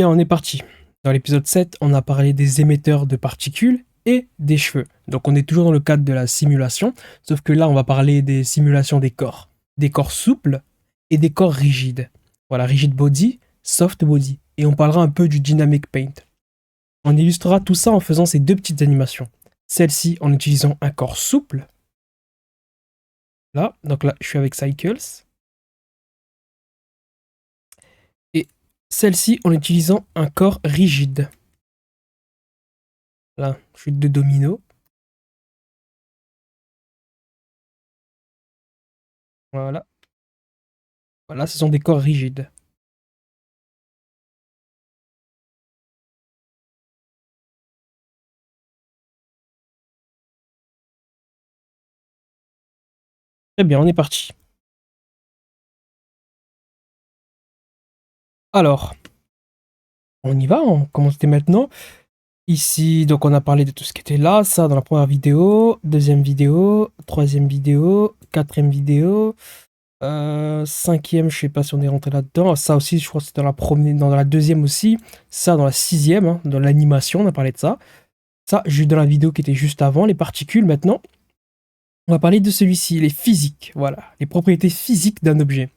Et on est parti. Dans l'épisode 7, on a parlé des émetteurs de particules et des cheveux. Donc on est toujours dans le cadre de la simulation, sauf que là on va parler des simulations des corps. Des corps souples et des corps rigides. Voilà, rigid body, soft body. Et on parlera un peu du dynamic paint. On illustrera tout ça en faisant ces deux petites animations. Celle-ci en utilisant un corps souple. Là, donc là je suis avec Cycles. Et celle-ci en utilisant un corps rigide. Là, chute de domino. Voilà. Voilà, ce sont des corps rigides. Très bien, on est parti. Alors, on y va, on commence dès maintenant. Ici, donc on a parlé de tout ce qui était là, ça dans la première vidéo, deuxième vidéo, troisième vidéo, quatrième vidéo, cinquième, je sais pas si on est rentré là-dedans. Ça aussi, je crois que c'est dans la première, dans la deuxième aussi. Ça dans la sixième, hein, dans l'animation, on a parlé de ça. Ça, juste dans la vidéo qui était juste avant, les particules. Maintenant, on va parler de celui-ci, les physiques. Voilà, les propriétés physiques d'un objet.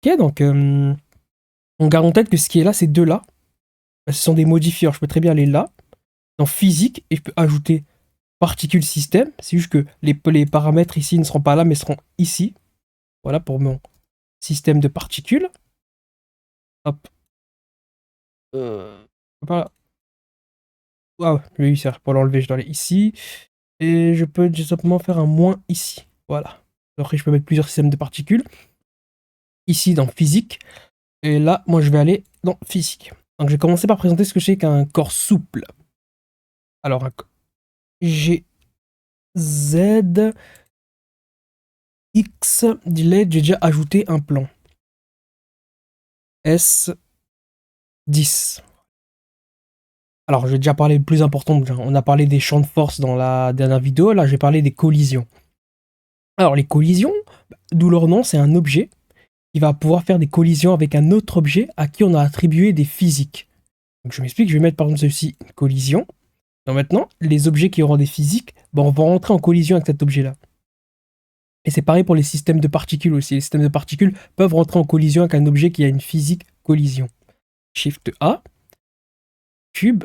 Ok, donc on garde en tête que ce qui est là, ces deux-là, ce sont des modifieurs. Je peux très bien aller là, dans physique, et je peux ajouter particules système. C'est juste que les paramètres ici ne seront pas là, mais seront ici. Voilà pour mon système de particules. Hop. Voilà. Waouh, oui, c'est pour l'enlever, je dois aller ici. Et je peux tout simplement faire un moins ici. Voilà. Après, je peux mettre plusieurs systèmes de particules. Ici, dans physique. Et là, moi, je vais aller dans physique. Donc, je vais commencer par présenter ce que c'est qu'un corps souple. Alors, G, Z, X, delay, j'ai déjà ajouté un plan. S, 10. Alors, j'ai déjà parlé le plus important. On a parlé des champs de force dans la dernière vidéo. Là, j'ai parlé des collisions. Alors, les collisions, d'où leur nom, c'est un objet qui va pouvoir faire des collisions avec un autre objet à qui on a attribué des physiques. Donc, je m'explique. Je vais mettre par exemple ceci, une collision. Donc maintenant, les objets qui auront des physiques, vont rentrer en collision avec cet objet-là. Et c'est pareil pour les systèmes de particules aussi. Les systèmes de particules peuvent rentrer en collision avec un objet qui a une physique collision. Shift A, cube,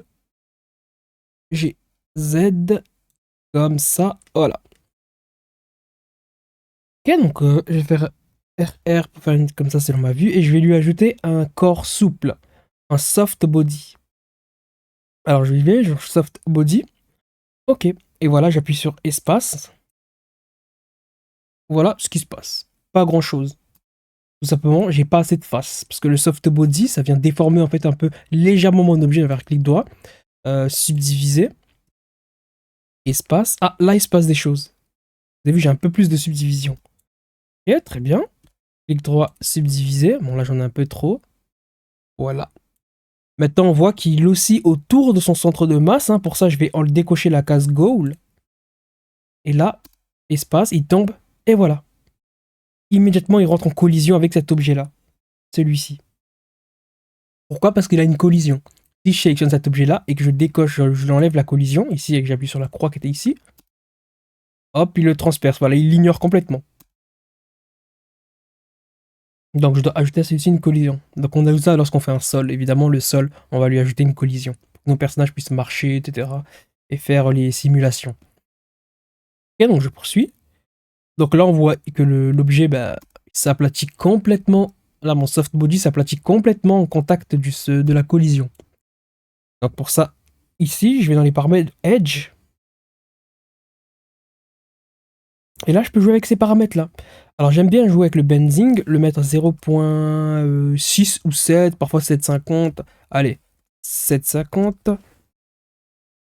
G, Z, comme ça, voilà. Ok, donc je vais faire RR pour faire comme ça selon ma vue, et je vais lui ajouter un corps souple, un soft body. Alors je vais, je soft body, ok, et voilà, j'appuie sur espace. Voilà ce qui se passe. Pas grand chose. Tout simplement, j'ai pas assez de face. Parce que le soft body, ça vient déformer en fait un peu légèrement mon objet avec clic droit. Subdiviser. Espace. Ah, là, il se passe des choses. Vous avez vu, j'ai un peu plus de subdivision. Ok, très bien. Clic droit, subdiviser. Bon, là, j'en ai un peu trop. Voilà. Maintenant, on voit qu'il oscille autour de son centre de masse. Hein. Pour ça, je vais en décocher la case goal. Et là, espace, il tombe. Et voilà. Immédiatement, il rentre en collision avec cet objet-là. Celui-ci. Pourquoi? Parce qu'il a une collision. Si je sélectionne cet objet-là et que je décoche, je l'enlève la collision, ici, et que j'appuie sur la croix qui était ici, hop, il le transperce. Voilà, il l'ignore complètement. Donc, je dois ajouter à celui-ci une collision. Donc, on ajoute ça lorsqu'on fait un sol. Évidemment, le sol, on va lui ajouter une collision. Pour que nos personnages puissent marcher, etc. Et faire les simulations. Ok, donc je poursuis. Donc là, on voit que l'objet s'aplatit complètement. Là, mon soft body s'aplatit complètement en contact de la collision. Donc pour ça, ici, je vais dans les paramètres Edge. Et là, je peux jouer avec ces paramètres-là. Alors j'aime bien jouer avec le bending, le mettre à 0.6 ou 7, parfois 7.50. Allez, 7.50.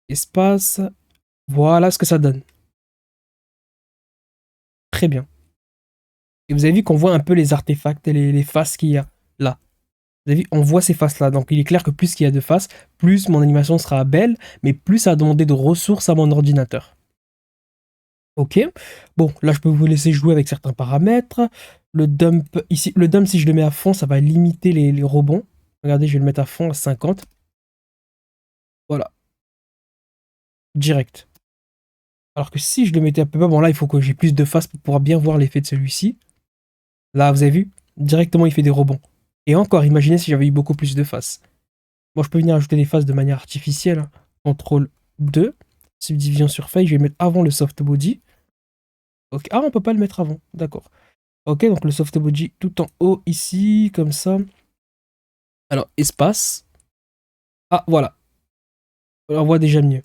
Espace. Voilà ce que ça donne. Très bien. Et vous avez vu qu'on voit un peu les artefacts et les faces qu'il y a là. Vous avez vu, on voit ces faces-là. Donc il est clair que plus qu'il y a de faces, plus mon animation sera belle, mais plus ça va demander de ressources à mon ordinateur. Ok. Bon, là je peux vous laisser jouer avec certains paramètres. Le dump, ici, le dump, si je le mets à fond, ça va limiter les rebonds. Regardez, je vais le mettre à fond, à 50. Voilà, direct. Alors que si je le mettais un peu bas, bon là, il faut que j'ai plus de faces pour pouvoir bien voir l'effet de celui-ci. Là, vous avez vu? Directement, il fait des rebonds. Et encore, imaginez si j'avais eu beaucoup plus de faces. Bon, je peux venir ajouter des faces de manière artificielle, hein. CTRL 2, subdivision sur feuille, je vais le mettre avant le soft body. Ok. Ah, on peut pas le mettre avant, d'accord. Ok, donc le soft body tout en haut ici, comme ça. Alors, espace. Ah, voilà. On voit déjà mieux.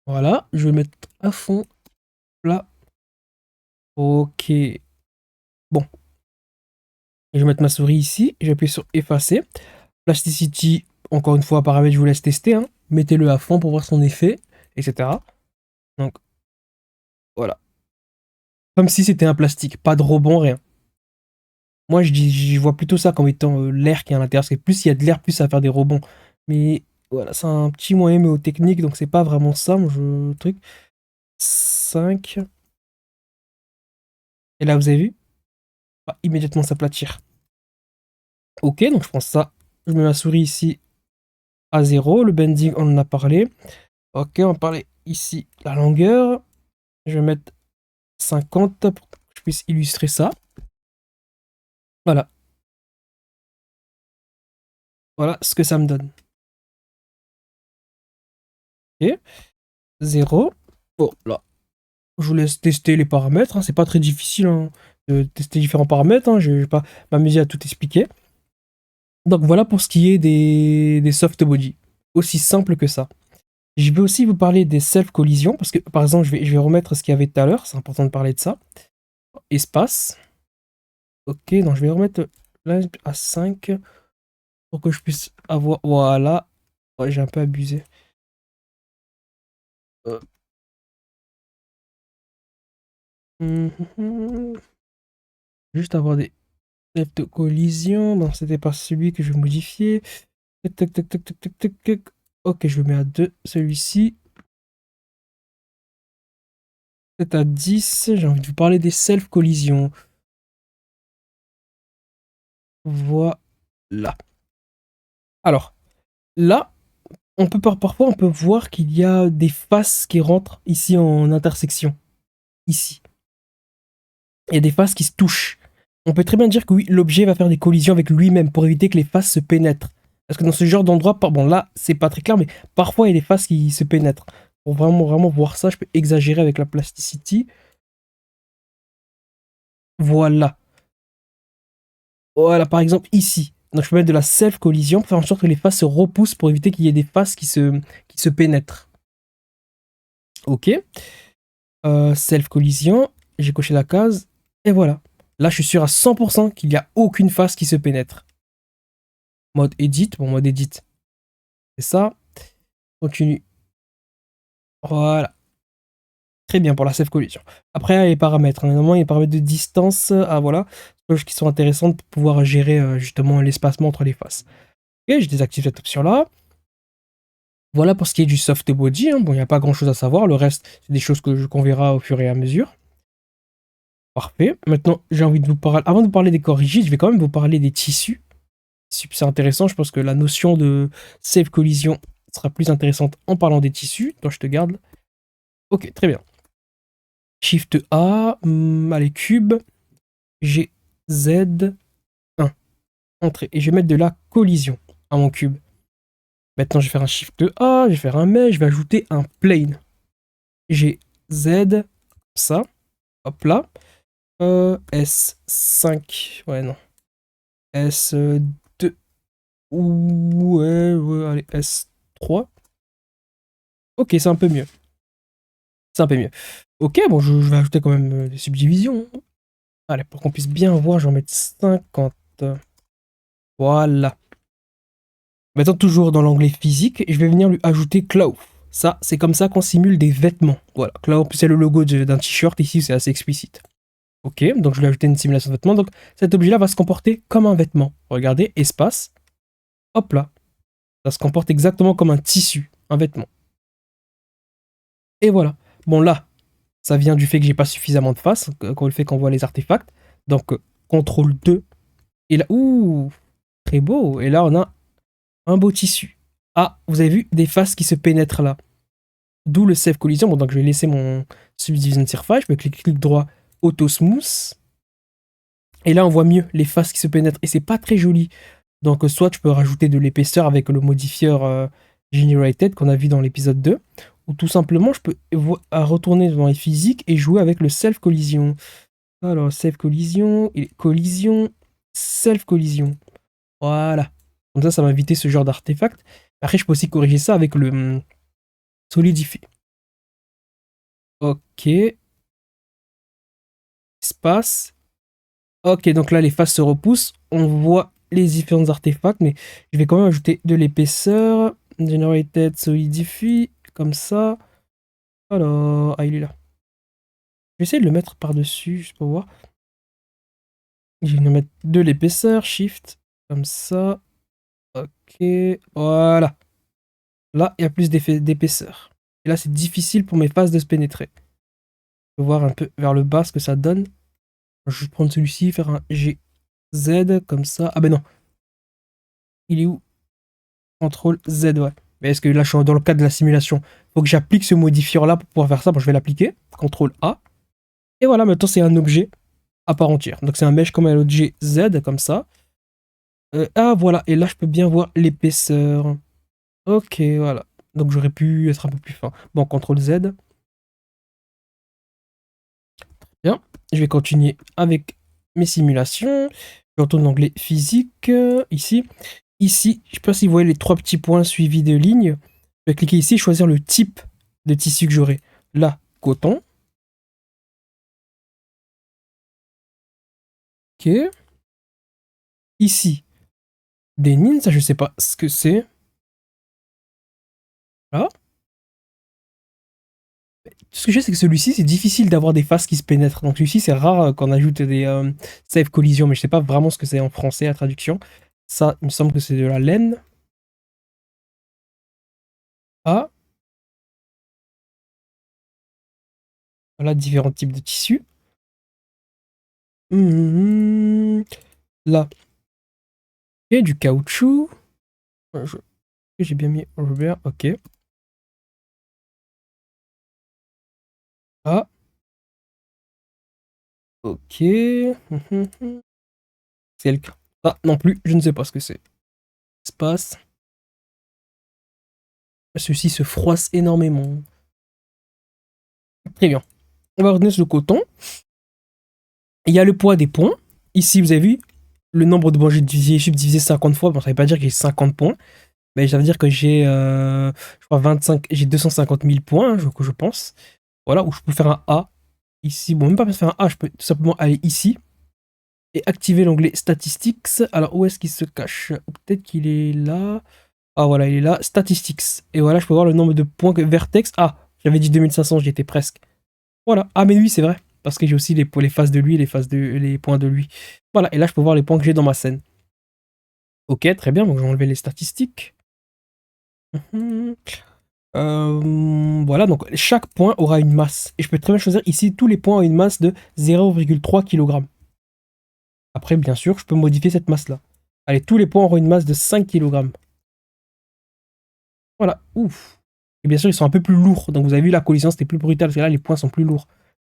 Voilà, je vais le mettre à fond, là. Ok. Bon. Je vais mettre ma souris ici, je vais appuyer sur effacer. Plasticity, encore une fois, paramètre, je vous laisse tester, hein. Mettez-le à fond pour voir son effet, etc. Donc, voilà. Comme si c'était un plastique, pas de rebond, rien. Moi, je vois plutôt ça comme étant l'air qui est à l'intérieur, parce que plus il y a de l'air, plus ça va faire des rebonds. Mais voilà, c'est un petit moyen mémotechnique, donc c'est pas vraiment ça, mon truc. 5. Et là, vous avez vu? Va immédiatement s'aplatir. Ok, donc je prends ça. Je mets ma souris ici à 0. Le bending, on en a parlé. Ok, on va parler ici la longueur. Je vais mettre 50 pour que je puisse illustrer ça. Voilà. Voilà ce que ça me donne. Ok. 0. Bon, là. Je vous laisse tester les paramètres, hein. C'est pas très difficile, hein, de tester différents paramètres, hein. Je vais pas m'amuser à tout expliquer. Donc voilà pour ce qui est des soft body. Aussi simple que ça. Je vais aussi vous parler des self-collisions, parce que par exemple, je vais remettre ce qu'il y avait tout à l'heure, c'est important de parler de ça. Espace. Ok, donc je vais remettre là à 5 pour que je puisse avoir. Voilà. Ouais, j'ai un peu abusé. Euh. Juste avoir des self-collisions. Bon, c'était pas celui que je vais modifier. Tac, tac, tac, tac, tac, tac, tac, tac. Ok, je le mets à 2. Celui-ci. Peut-être à 10. J'ai envie de vous parler des self-collisions. Voilà. Alors, là, parfois on peut voir qu'il y a des faces qui rentrent ici en intersection. Ici. Il y a des faces qui se touchent. On peut très bien dire que oui, l'objet va faire des collisions avec lui-même pour éviter que les faces se pénètrent. Parce que dans ce genre d'endroit, bon là, c'est pas très clair, mais parfois il y a des faces qui se pénètrent. Pour vraiment, vraiment voir ça, je peux exagérer avec la plasticity. Voilà. Voilà, par exemple, ici. Donc, je peux mettre de la self-collision pour faire en sorte que les faces se repoussent pour éviter qu'il y ait des faces qui se pénètrent. Ok. Self-collision. J'ai coché la case. Et voilà. Là, je suis sûr à 100% qu'il n'y a aucune face qui se pénètre. Mode edit. Bon, mode edit. C'est ça. Continue. Voilà. Très bien pour la self-collision. Après, il y a les paramètres. Normalement, il y a les paramètres de distance. Ah, voilà. Choses qui sont intéressantes pour pouvoir gérer justement l'espacement entre les faces. Ok, je désactive cette option-là. Voilà pour ce qui est du soft body, hein. Bon, il n'y a pas grand chose à savoir. Le reste, c'est des choses qu'on verra au fur et à mesure. Parfait. Maintenant, j'ai envie de vous parler. Avant de vous parler des corps rigides, je vais quand même vous parler des tissus. C'est intéressant. Je pense que la notion de safe collision sera plus intéressante en parlant des tissus. Toi, je te garde. Ok, très bien. Shift A. Allez, cube. G, Z, 1. Entrée. Et je vais mettre de la collision à mon cube. Maintenant, je vais faire un Shift A. Je vais faire un mesh. Je vais ajouter un plane. G, Z. Ça. Hop là. S5. Ouais, non. S2. Ouais, allez, S3. Ok, c'est un peu mieux. C'est un peu mieux. Ok, bon, je vais ajouter quand même des subdivisions. Allez, pour qu'on puisse bien voir, je vais en mettre 50. Voilà. Maintenant, toujours dans l'onglet physique, je vais venir lui ajouter cloth. Ça, c'est comme ça qu'on simule des vêtements. Voilà, cloth, c'est le logo d'un t-shirt. Ici, c'est assez explicite. Ok, donc je lui ai ajouté une simulation de vêtements. Donc cet objet-là va se comporter comme un vêtement. Regardez, espace. Hop là. Ça se comporte exactement comme un tissu, un vêtement. Et voilà. Bon là, ça vient du fait que j'ai pas suffisamment de faces, le fait qu'on voit les artefacts. Donc CTRL 2. Et là, ouh, Très beau. Et là, on a un beau tissu. Ah, vous avez vu des faces qui se pénètrent là. D'où le save collision. Bon, donc je vais laisser mon subdivision surface. Je vais clic droit, auto smooth. Et là, on voit mieux les faces qui se pénètrent. Et c'est pas très joli. Donc, soit tu peux rajouter de l'épaisseur avec le modifieur Generated qu'on a vu dans l'épisode 2. Ou tout simplement, je peux retourner dans les physiques et jouer avec le self collision. Alors, self collision, collision, self collision. Voilà. Comme ça va éviter ce genre d'artefact. Après, je peux aussi corriger ça avec le solidify. Ok. Espace. Ok, donc là, les faces se repoussent. On voit les différents artefacts, mais je vais quand même ajouter de l'épaisseur. Generated solidify, comme ça. Alors, ah, il est là. Je vais essayer de le mettre par-dessus, juste pour voir. Je vais mettre de l'épaisseur, shift, comme ça. Ok, voilà. Là, il y a plus d'épaisseur. Et là, c'est difficile pour mes faces de se pénétrer. Je vais voir un peu vers le bas ce que ça donne. Je vais prendre celui-ci, faire un GZ, comme ça. Ah ben non. Il est où? CTRL Z, ouais. Mais est-ce que là, je suis dans le cadre de la simulation? Faut que j'applique ce modifieur-là pour pouvoir faire ça. Bon, je vais l'appliquer. CTRL A. Et voilà, maintenant, c'est un objet à part entière. Donc, c'est un mesh comme un objet Z, comme ça. Ah, voilà. Et là, je peux bien voir l'épaisseur. Ok, voilà. Donc, j'aurais pu être un peu plus fin. Bon, CTRL Z. Bien. Je vais continuer avec mes simulations. Je retourne dans l'onglet physique, ici. Ici, je ne sais pas si vous voyez les trois petits points suivis de lignes. Je vais cliquer ici et choisir le type de tissu que j'aurai. Là, coton. Ok. Ici, dénine, ça je sais pas ce que c'est. Là. Ce que je sais, c'est que celui-ci, c'est difficile d'avoir des faces qui se pénètrent. Donc celui-ci, c'est rare qu'on ajoute des save collision, mais je sais pas vraiment ce que c'est en français, la traduction. Ça, il me semble que c'est de la laine. Ah. Voilà, différents types de tissus. Là. Et du caoutchouc. J'ai bien mis Robert, ok. Ah. Ok. C'est le cas. Ah, non plus, je ne sais pas ce que c'est. Espace. Ceci se froisse énormément. Très bien. On va retenir le coton. Il y a le poids des points. Ici, vous avez vu, le nombre de points, j'ai divisé 50 fois. Bon, ça ne veut pas dire que j'ai 50 points. Mais ça veut dire que j'ai, je crois, 25, j'ai 250 000 points, je pense. Voilà, où je peux faire un A. Ici, bon, même pas faire un A, je peux tout simplement aller ici. Et activer l'onglet Statistics. Alors, où est-ce qu'il se cache? Peut-être qu'il est là. Ah, voilà, il est là. Statistics. Et voilà, je peux voir le nombre de points que Vertex. Ah, j'avais dit 2500, j'y étais presque. Voilà. Ah, mais oui, c'est vrai. Parce que j'ai aussi les phases de lui et les points de lui. Voilà, et là, je peux voir les points que j'ai dans ma scène. Ok, très bien. Donc, je vais enlever les statistiques. Voilà, donc chaque point aura une masse. Et je peux très bien choisir ici, tous les points ont une masse de 0,3 kg. Après, bien sûr, je peux modifier cette masse-là. Allez, tous les points auront une masse de 5 kg. Voilà, ouf. Et bien sûr, ils sont un peu plus lourds. Donc vous avez vu, la collision, c'était plus brutal. Parce que là, les points sont plus lourds.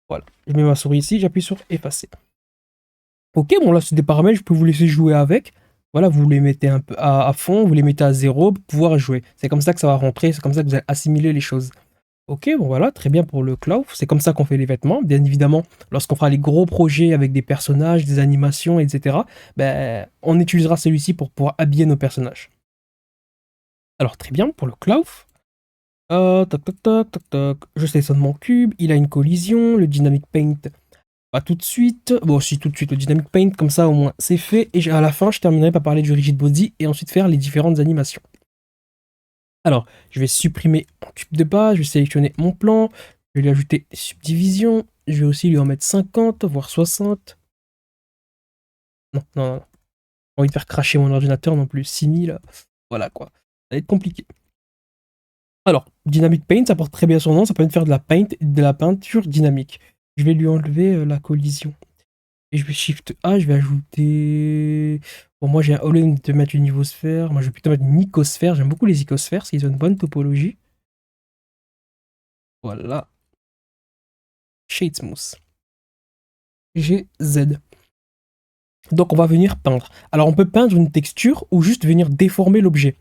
Voilà, je mets ma souris ici, j'appuie sur effacer. Ok, bon là, c'est des paramètres, je peux vous laisser jouer avec. Voilà, vous les mettez un peu à fond, vous les mettez à 0 pour pouvoir jouer. C'est comme ça que ça va rentrer, c'est comme ça que vous allez assimiler les choses. Ok, bon voilà, très bien pour le cloud. C'est comme ça qu'on fait les vêtements. Bien évidemment, lorsqu'on fera les gros projets avec des personnages, des animations, etc., ben, on utilisera celui-ci pour pouvoir habiller nos personnages. Alors très bien, pour le cloud. Toc toc toc toc toc. Je sélectionne mon cube, il a une collision, le Dynamic Paint, pas tout de suite. Bon, si tout de suite, le Dynamic Paint, comme ça au moins c'est fait. Et à la fin, je terminerai par parler du Rigid Body et ensuite faire les différentes animations. Alors, je vais supprimer mon cube de base, je vais sélectionner mon plan, je vais lui ajouter des subdivisions, je vais aussi lui en mettre 50, voire 60. Non, non, non. J'ai envie de faire cracher mon ordinateur non plus. 6000, voilà quoi. Ça va être compliqué. Alors, Dynamic Paint, ça porte très bien son nom, ça permet de faire de la peinture dynamique. Je vais lui enlever la collision. Et je vais Shift A, je vais ajouter... Bon, moi, au lieu de mettre une nivosphère, moi, je vais plutôt mettre une icosphère. J'aime beaucoup les icosphères, parce qu'ils ont une bonne topologie. Voilà. Shade Smooth. GZ. Donc, on va venir peindre. Alors, on peut peindre une texture ou juste venir déformer l'objet.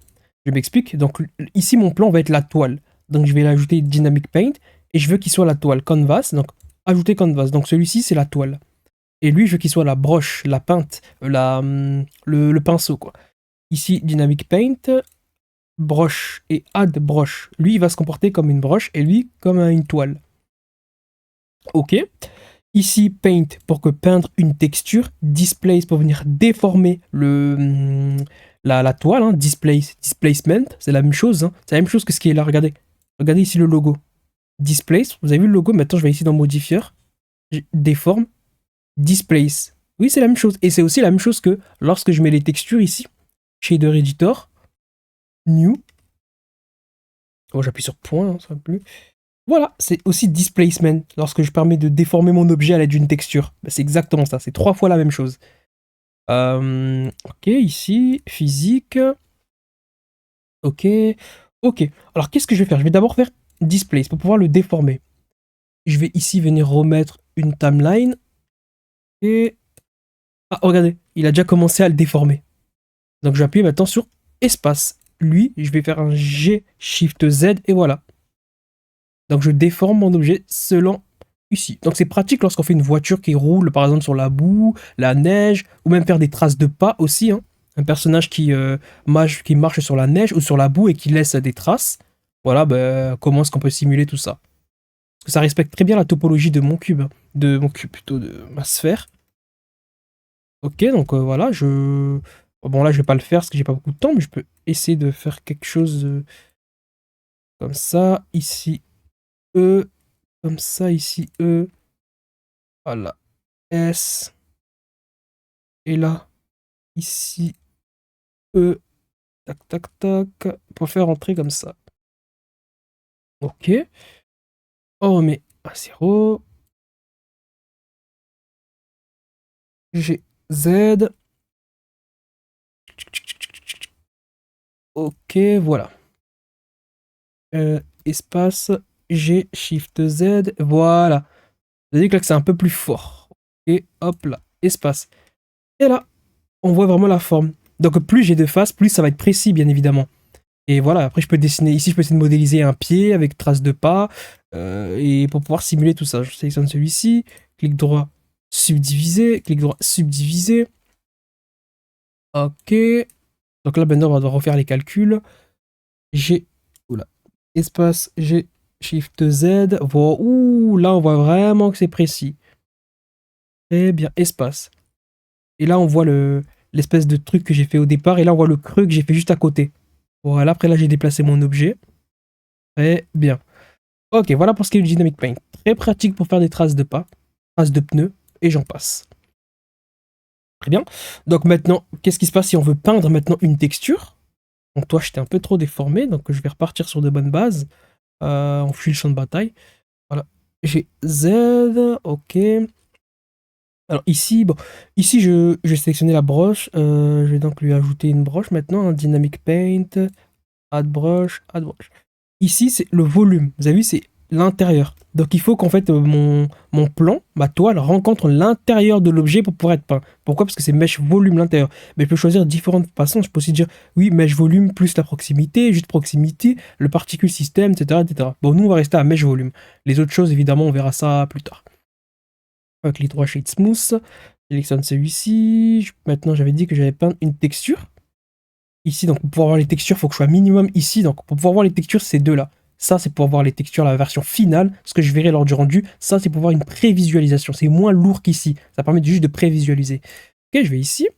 Je m'explique. Donc, ici, mon plan va être la toile. Donc, je vais l'ajouter Dynamic Paint et je veux qu'il soit la toile Canvas. Donc, ajouter Canvas. Donc, celui-ci, c'est la toile. Et lui, je veux qu'il soit la broche, la peinte, le pinceau, quoi. Ici, Dynamic Paint, broche et Add broche. Lui, il va se comporter comme une broche et lui, comme une toile. Ok. Ici, Paint pour que peindre une texture. Displace pour venir déformer la toile. Hein. Displacement, c'est la même chose. Hein. C'est la même chose que ce qui est là. Regardez. Regardez ici le logo. Displace, vous avez vu le logo. Maintenant, je vais ici dans Modifier. Déforme. Displace. Oui, c'est la même chose. Et c'est aussi la même chose que lorsque je mets les textures ici. Shader Editor. New. Oh, j'appuie sur point, hein, ça va plus. Voilà, c'est aussi displacement, lorsque je permets de déformer mon objet à l'aide d'une texture. Bah, c'est exactement ça, c'est 3 fois la même chose. Ok, ici, physique. Ok, ok. Alors, qu'est-ce que je vais faire? Je vais d'abord faire displace pour pouvoir le déformer. Je vais ici venir remettre une timeline. Et... Ah, regardez, il a déjà commencé à le déformer. Donc, je vais appuyer maintenant sur espace. Lui, je vais faire un G, Shift Z, et voilà. Donc je déforme mon objet selon ici. Donc c'est pratique lorsqu'on fait une voiture qui roule par exemple sur la boue, la neige, ou même faire des traces de pas aussi. Hein. Un personnage qui marche sur la neige ou sur la boue et qui laisse des traces. Voilà, comment est-ce qu'on peut simuler tout ça? Parce que ça respecte très bien la topologie de mon cube. De mon cube plutôt, de ma sphère. Ok, donc voilà, Bon là je vais pas le faire parce que j'ai pas beaucoup de temps, mais je peux essayer de faire quelque chose comme ça. Ici, E. Comme ça, ici, E. Voilà. S. Et là, ici, E. Tac, tac, tac. Pour faire entrer comme ça. Ok. Oh, mais un 0. G. Z. Ok, voilà. Espace. G. Shift Z. Voilà. Vous avez que là, que c'est un peu plus fort. Et hop là. Espace. Et là, on voit vraiment la forme. Donc, plus j'ai de faces, plus ça va être précis, bien évidemment. Et voilà, après je peux dessiner, ici je peux essayer de modéliser un pied avec trace de pas, et pour pouvoir simuler tout ça, je sélectionne celui-ci, clic droit, subdiviser, clic droit, subdiviser, ok, donc là maintenant on va devoir refaire les calculs, G, oula, espace, G, Shift Z, voilà, ouh, là on voit vraiment que c'est précis, très bien, espace, et là on voit l'espèce de truc que j'ai fait au départ, et là on voit le creux que j'ai fait juste à côté, voilà, après là j'ai déplacé mon objet, très bien. Ok, voilà pour ce qui est du Dynamic Paint. Très pratique pour faire des traces de pas, traces de pneus, et j'en passe. Très bien. Donc maintenant, qu'est-ce qui se passe si on veut peindre maintenant une texture? Donc toi, j'étais un peu trop déformé, donc je vais repartir sur de bonnes bases. On fuit le champ de bataille. Voilà. J'ai Z, ok. Alors ici, bon, ici je vais sélectionner la broche. Je vais donc lui ajouter une broche maintenant, un Dynamic Paint, Add Brush, Add Brush. Ici, c'est le volume. Vous avez vu, c'est l'intérieur. Donc il faut qu'en fait mon plan, ma toile, rencontre l'intérieur de l'objet pour pouvoir être peint. Pourquoi? Parce que c'est mesh volume l'intérieur. Mais je peux choisir différentes façons. Je peux aussi dire, oui, mesh volume plus la proximité, juste proximité, le particule système, etc., etc. Bon, nous, on va rester à mesh volume. Les autres choses, évidemment, on verra ça plus tard. Avec les 3 shades smooth, sélectionne celui-ci. Maintenant, j'avais dit que j'avais peint une texture. Ici, donc pour pouvoir voir les textures, il faut que je sois minimum ici. Donc pour pouvoir voir les textures, c'est deux là. Ça, c'est pour voir les textures, la version finale, ce que je verrai lors du rendu. Ça, c'est pour voir une prévisualisation. C'est moins lourd qu'ici. Ça permet juste de prévisualiser. Ok, je vais ici.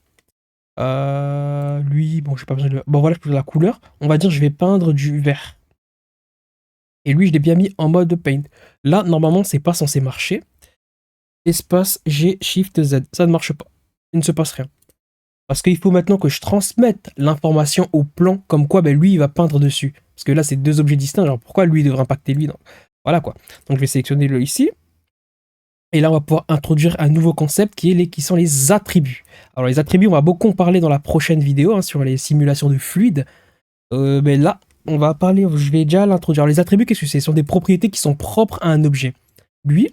Lui, bon, j'ai pas besoin de... Bon, voilà, je peux la couleur. On va dire, je vais peindre du vert. Et lui, je l'ai bien mis en mode paint. Là, normalement, c'est pas censé marcher. Espace G, Shift Z. Ça ne marche pas. Il ne se passe rien. Parce qu'il faut maintenant que je transmette l'information au plan, comme quoi lui, il va peindre dessus. Parce que là, c'est deux objets distincts. Genre, pourquoi lui devrait impacter lui? Voilà quoi. Donc, je vais sélectionner le ici. Et là, on va pouvoir introduire un nouveau concept qui sont les attributs. Alors, les attributs, on va beaucoup en parler dans la prochaine vidéo hein, sur les simulations de fluides. Mais là, on va parler, je vais déjà l'introduire. Les attributs, qu'est-ce que c'est? Ce sont des propriétés qui sont propres à un objet. Lui,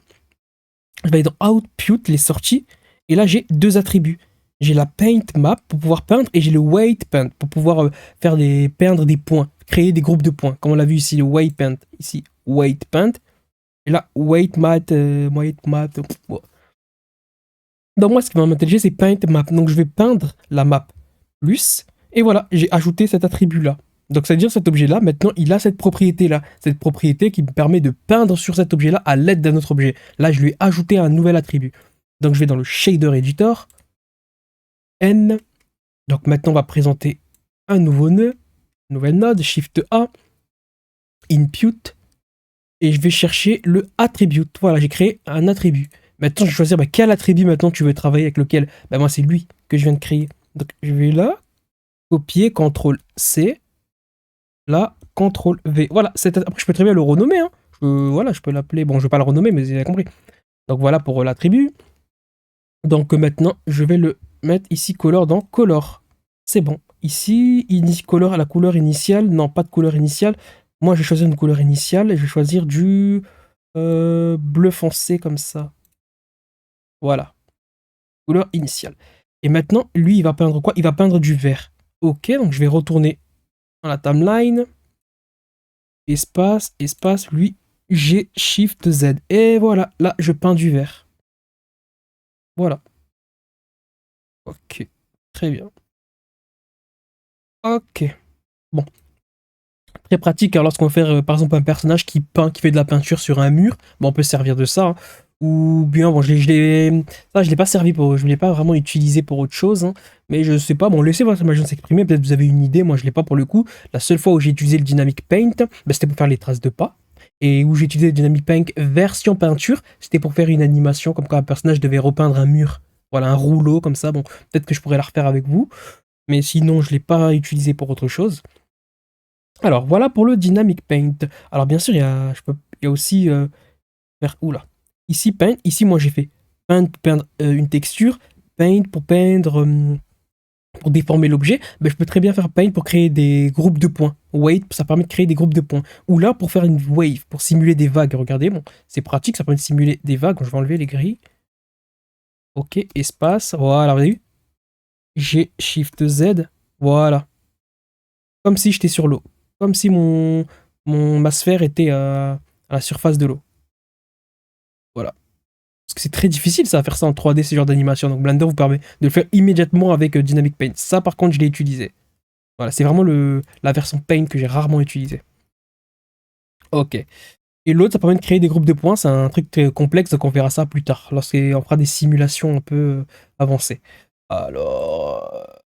je vais aller dans Output, les sorties, et là, j'ai deux attributs. J'ai la Paint Map pour pouvoir peindre, et j'ai le Weight Paint pour pouvoir peindre des points, créer des groupes de points. Comme on l'a vu ici, le Weight Paint. Ici, Weight Paint. Et là, Weight Mat, ouais. Donc moi, ce qui va m'intéresser, c'est Paint Map. Donc je vais peindre la map plus. Et voilà, j'ai ajouté cet attribut-là. Donc ça veut dire que cet objet-là, maintenant, il a cette propriété-là. Cette propriété qui me permet de peindre sur cet objet-là à l'aide d'un autre objet. Là, je lui ai ajouté un nouvel attribut. Donc je vais dans le Shader Editor. N. Donc maintenant, on va présenter un nouveau nœud. Nouvelle node, Shift A. Input. Et je vais chercher le attribute. Voilà, j'ai créé un attribut. Maintenant, je vais choisir quel attribut maintenant tu veux travailler avec lequel. Moi, c'est lui que je viens de créer. Donc, je vais là, copier, CTRL C, là, CTRL V. Voilà, après, je peux très bien le renommer. Hein. Voilà, je peux l'appeler. Bon, je ne vais pas le renommer, mais vous avez compris. Donc, voilà pour l'attribut. Donc, maintenant, je vais le mettre ici, color, dans color. C'est bon. Ici, color à la couleur initiale. Non, pas de couleur initiale. Moi, je vais choisir une couleur initiale et je vais choisir du bleu foncé comme ça. Voilà. Couleur initiale. Et maintenant, lui, il va peindre quoi? Il va peindre du vert. Ok, donc je vais retourner dans la timeline. Espace, espace, lui, G, Shift, Z. Et voilà, là, je peins du vert. Voilà. Ok, très bien. Ok. Bon. Très pratique, hein, lorsqu'on fait par exemple un personnage qui peint, qui fait de la peinture sur un mur, on peut se servir de ça. Hein. Ou bien, bon, je l'ai pas servi pour, je ne l'ai pas vraiment utilisé pour autre chose, hein. Mais je sais pas, bon, laissez votre imagination s'exprimer, peut-être vous avez une idée, moi je l'ai pas pour le coup. La seule fois où j'ai utilisé le Dynamic Paint, c'était pour faire les traces de pas. Et où j'ai utilisé le Dynamic Paint version peinture, c'était pour faire une animation, comme quand un personnage devait repeindre un mur. Voilà, un rouleau comme ça, bon, peut-être que je pourrais la refaire avec vous. Mais sinon, je l'ai pas utilisé pour autre chose. Alors, voilà pour le Dynamic Paint. Alors, bien sûr, il y a aussi faire. Oula. Ici, Paint. Ici, moi, j'ai fait Paint pour peindre une texture, Paint pour peindre, pour déformer l'objet. Je peux très bien faire Paint pour créer des groupes de points. Weight, ça permet de créer des groupes de points. Ou là, pour faire une wave, pour simuler des vagues. Regardez, bon, c'est pratique, ça permet de simuler des vagues. Je vais enlever les grilles. Ok, espace. Voilà, vous avez vu? G, Shift Z. Voilà. Comme si j'étais sur l'eau. Comme si ma sphère était à la surface de l'eau. Voilà. Parce que c'est très difficile ça à faire ça en 3D, ce genre d'animation. Donc Blender vous permet de le faire immédiatement avec Dynamic Paint. Ça par contre je l'ai utilisé. Voilà, c'est vraiment la version Paint que j'ai rarement utilisée. Ok. Et l'autre, ça permet de créer des groupes de points. C'est un truc très complexe, donc on verra ça plus tard, lorsqu'on fera des simulations un peu avancées. Alors,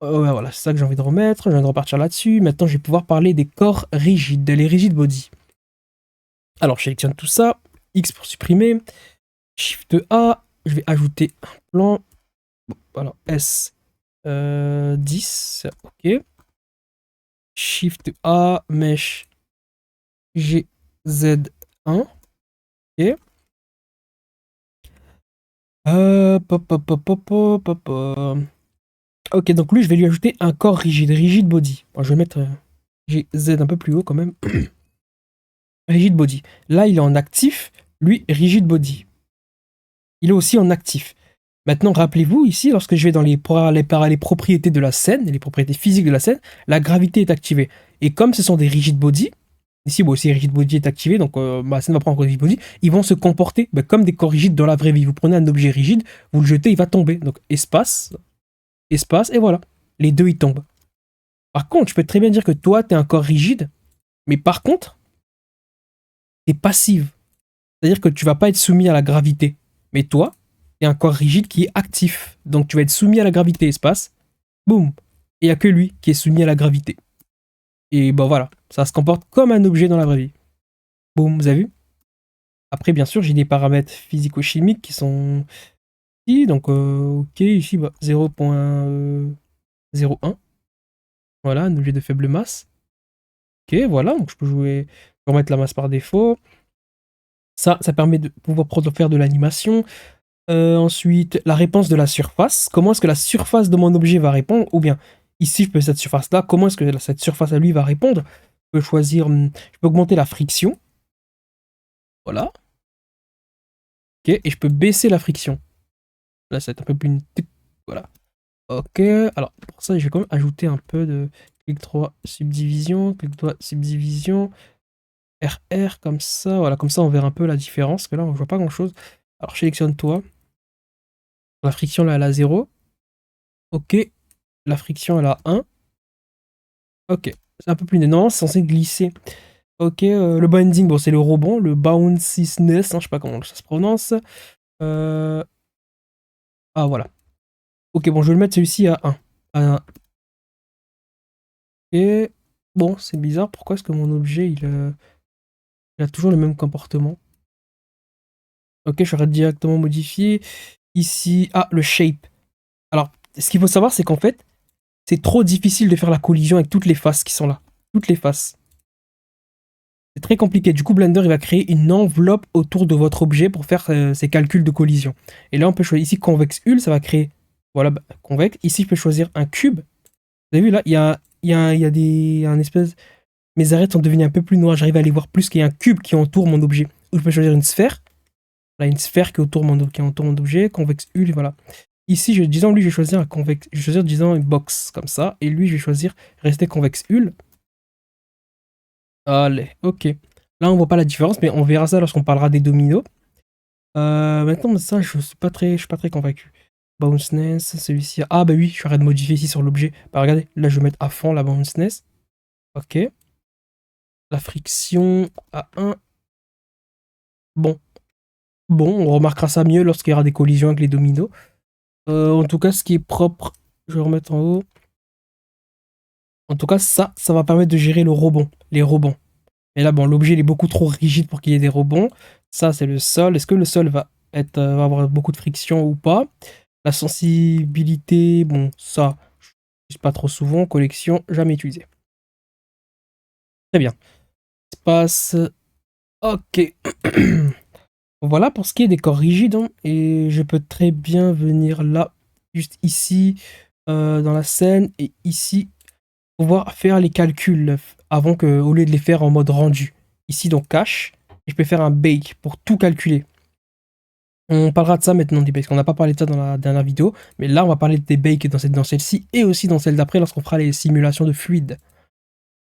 ouais, voilà, c'est ça que j'ai envie de remettre. Je viens de repartir là-dessus. Maintenant, je vais pouvoir parler des corps rigides, les rigid body. Alors, je sélectionne tout ça. X pour supprimer. Shift A. Je vais ajouter un plan. Bon, voilà, S 10. Ok. Shift A. Mesh G Z 1. Ok. Pop, pop, pop, pop, pop, pop, pop. Ok, donc lui, je vais lui ajouter un corps rigide, rigid body. Bon, je vais mettre GZ un peu plus haut quand même. Rigid body. Là, il est en actif. Lui, rigid body. Il est aussi en actif. Maintenant, rappelez-vous, ici, lorsque je vais dans les propriétés de la scène, les propriétés physiques de la scène, la gravité est activée. Et comme ce sont des rigid body, ici, bon, aussi rigid body est activé, donc ma scène va prendre un rigid body, ils vont se comporter comme des corps rigides dans la vraie vie. Vous prenez un objet rigide, vous le jetez, il va tomber. Donc espace, espace, et voilà. Les deux, ils tombent. Par contre, je peux très bien dire que toi, tu es un corps rigide, mais par contre, tu es passive. C'est-à-dire que tu vas pas être soumis à la gravité. Mais toi, tu es un corps rigide qui est actif. Donc tu vas être soumis à la gravité, espace. Boum. Et il n'y a que lui qui est soumis à la gravité. Et ben voilà, ça se comporte comme un objet dans la vraie vie. Boum, vous avez vu? Après, bien sûr, j'ai des paramètres physico-chimiques qui sont ici. Donc, ok, ici, 0.01. Voilà, un objet de faible masse. Ok, voilà, donc je peux jouer, je peux remettre la masse par défaut. Ça permet de pouvoir faire de l'animation. Ensuite, la réponse de la surface. Comment est-ce que la surface de mon objet va répondre? Ou bien, ici, je peux cette surface-là. Comment est-ce que cette surface à lui va répondre? Je peux choisir, je peux augmenter la friction. Voilà. Ok, et je peux baisser la friction. Là, ça va être un peu plus... Voilà. Ok, alors pour ça, je vais quand même ajouter un peu de clic 3 subdivision, clic 3 subdivision, RR comme ça. Voilà, comme ça, on verra un peu la différence, parce que là, on voit pas grand-chose. Alors, sélectionne-toi. La friction, là, elle a 0. Ok, la friction, elle a 1. Ok, c'est un peu plus net. Non, c'est censé glisser. Ok, le binding, bon, c'est le rebond, le bounciness, hein, je sais pas comment ça se prononce. Euh, Ah, voilà. Ok, bon, je vais le mettre celui-ci à 1. À 1. Et bon, c'est bizarre, pourquoi est-ce que mon objet, il a toujours le même comportement? Ok, je vais directement modifier. Ici, ah, le shape. Alors, ce qu'il faut savoir, c'est qu'en fait, c'est trop difficile de faire la collision avec toutes les faces qui sont là. Toutes les faces. C'est très compliqué. Du coup, Blender, il va créer une enveloppe autour de votre objet pour faire ses calculs de collision. Et là, on peut choisir ici convexe hull, ça va créer, voilà, convexe. Ici, je peux choisir un cube. Vous avez vu là, il y a des, un espèce, mes arêtes sont devenues un peu plus noires. J'arrive à les voir plus qu'il y a un cube qui entoure mon objet. Ou je peux choisir une sphère. Là, une sphère qui entoure mon objet, convexe hull, voilà. Ici, disons, lui, je vais choisir un convexe, je vais choisir, disons, une box, comme ça. Et lui, je vais choisir rester convexe hull. Allez, ok. Là, on voit pas la différence, mais on verra ça lorsqu'on parlera des dominos. Maintenant, ça, je suis pas très convaincu. Bounceness, celui-ci. Ah, bah oui, je suis arrêté de modifier ici sur l'objet. Bah, regardez, là, je vais mettre à fond la bounceness. Ok. La friction à 1. Bon. Bon, on remarquera ça mieux lorsqu'il y aura des collisions avec les dominos. En tout cas, ce qui est propre, je vais remettre en haut. En tout cas, ça va permettre de gérer le rebond, les rebonds. Et là, bon, l'objet il est beaucoup trop rigide pour qu'il y ait des rebonds. Ça, c'est le sol. Est-ce que le sol va avoir beaucoup de friction ou pas? La sensibilité, bon, ça, je n'utilise pas trop souvent. Collection, jamais utilisé. Très bien. Espace. Ok. Voilà pour ce qui est des corps rigides, hein. Et je peux très bien venir là, juste ici, dans la scène, et ici, pouvoir faire les calculs avant que, au lieu de les faire en mode rendu. Ici, donc cache. Et je peux faire un bake pour tout calculer. On parlera de ça maintenant, des bakes. On n'a pas parlé de ça dans la dernière vidéo, mais là, on va parler des bakes dans celle-ci et aussi dans celle d'après lorsqu'on fera les simulations de fluide.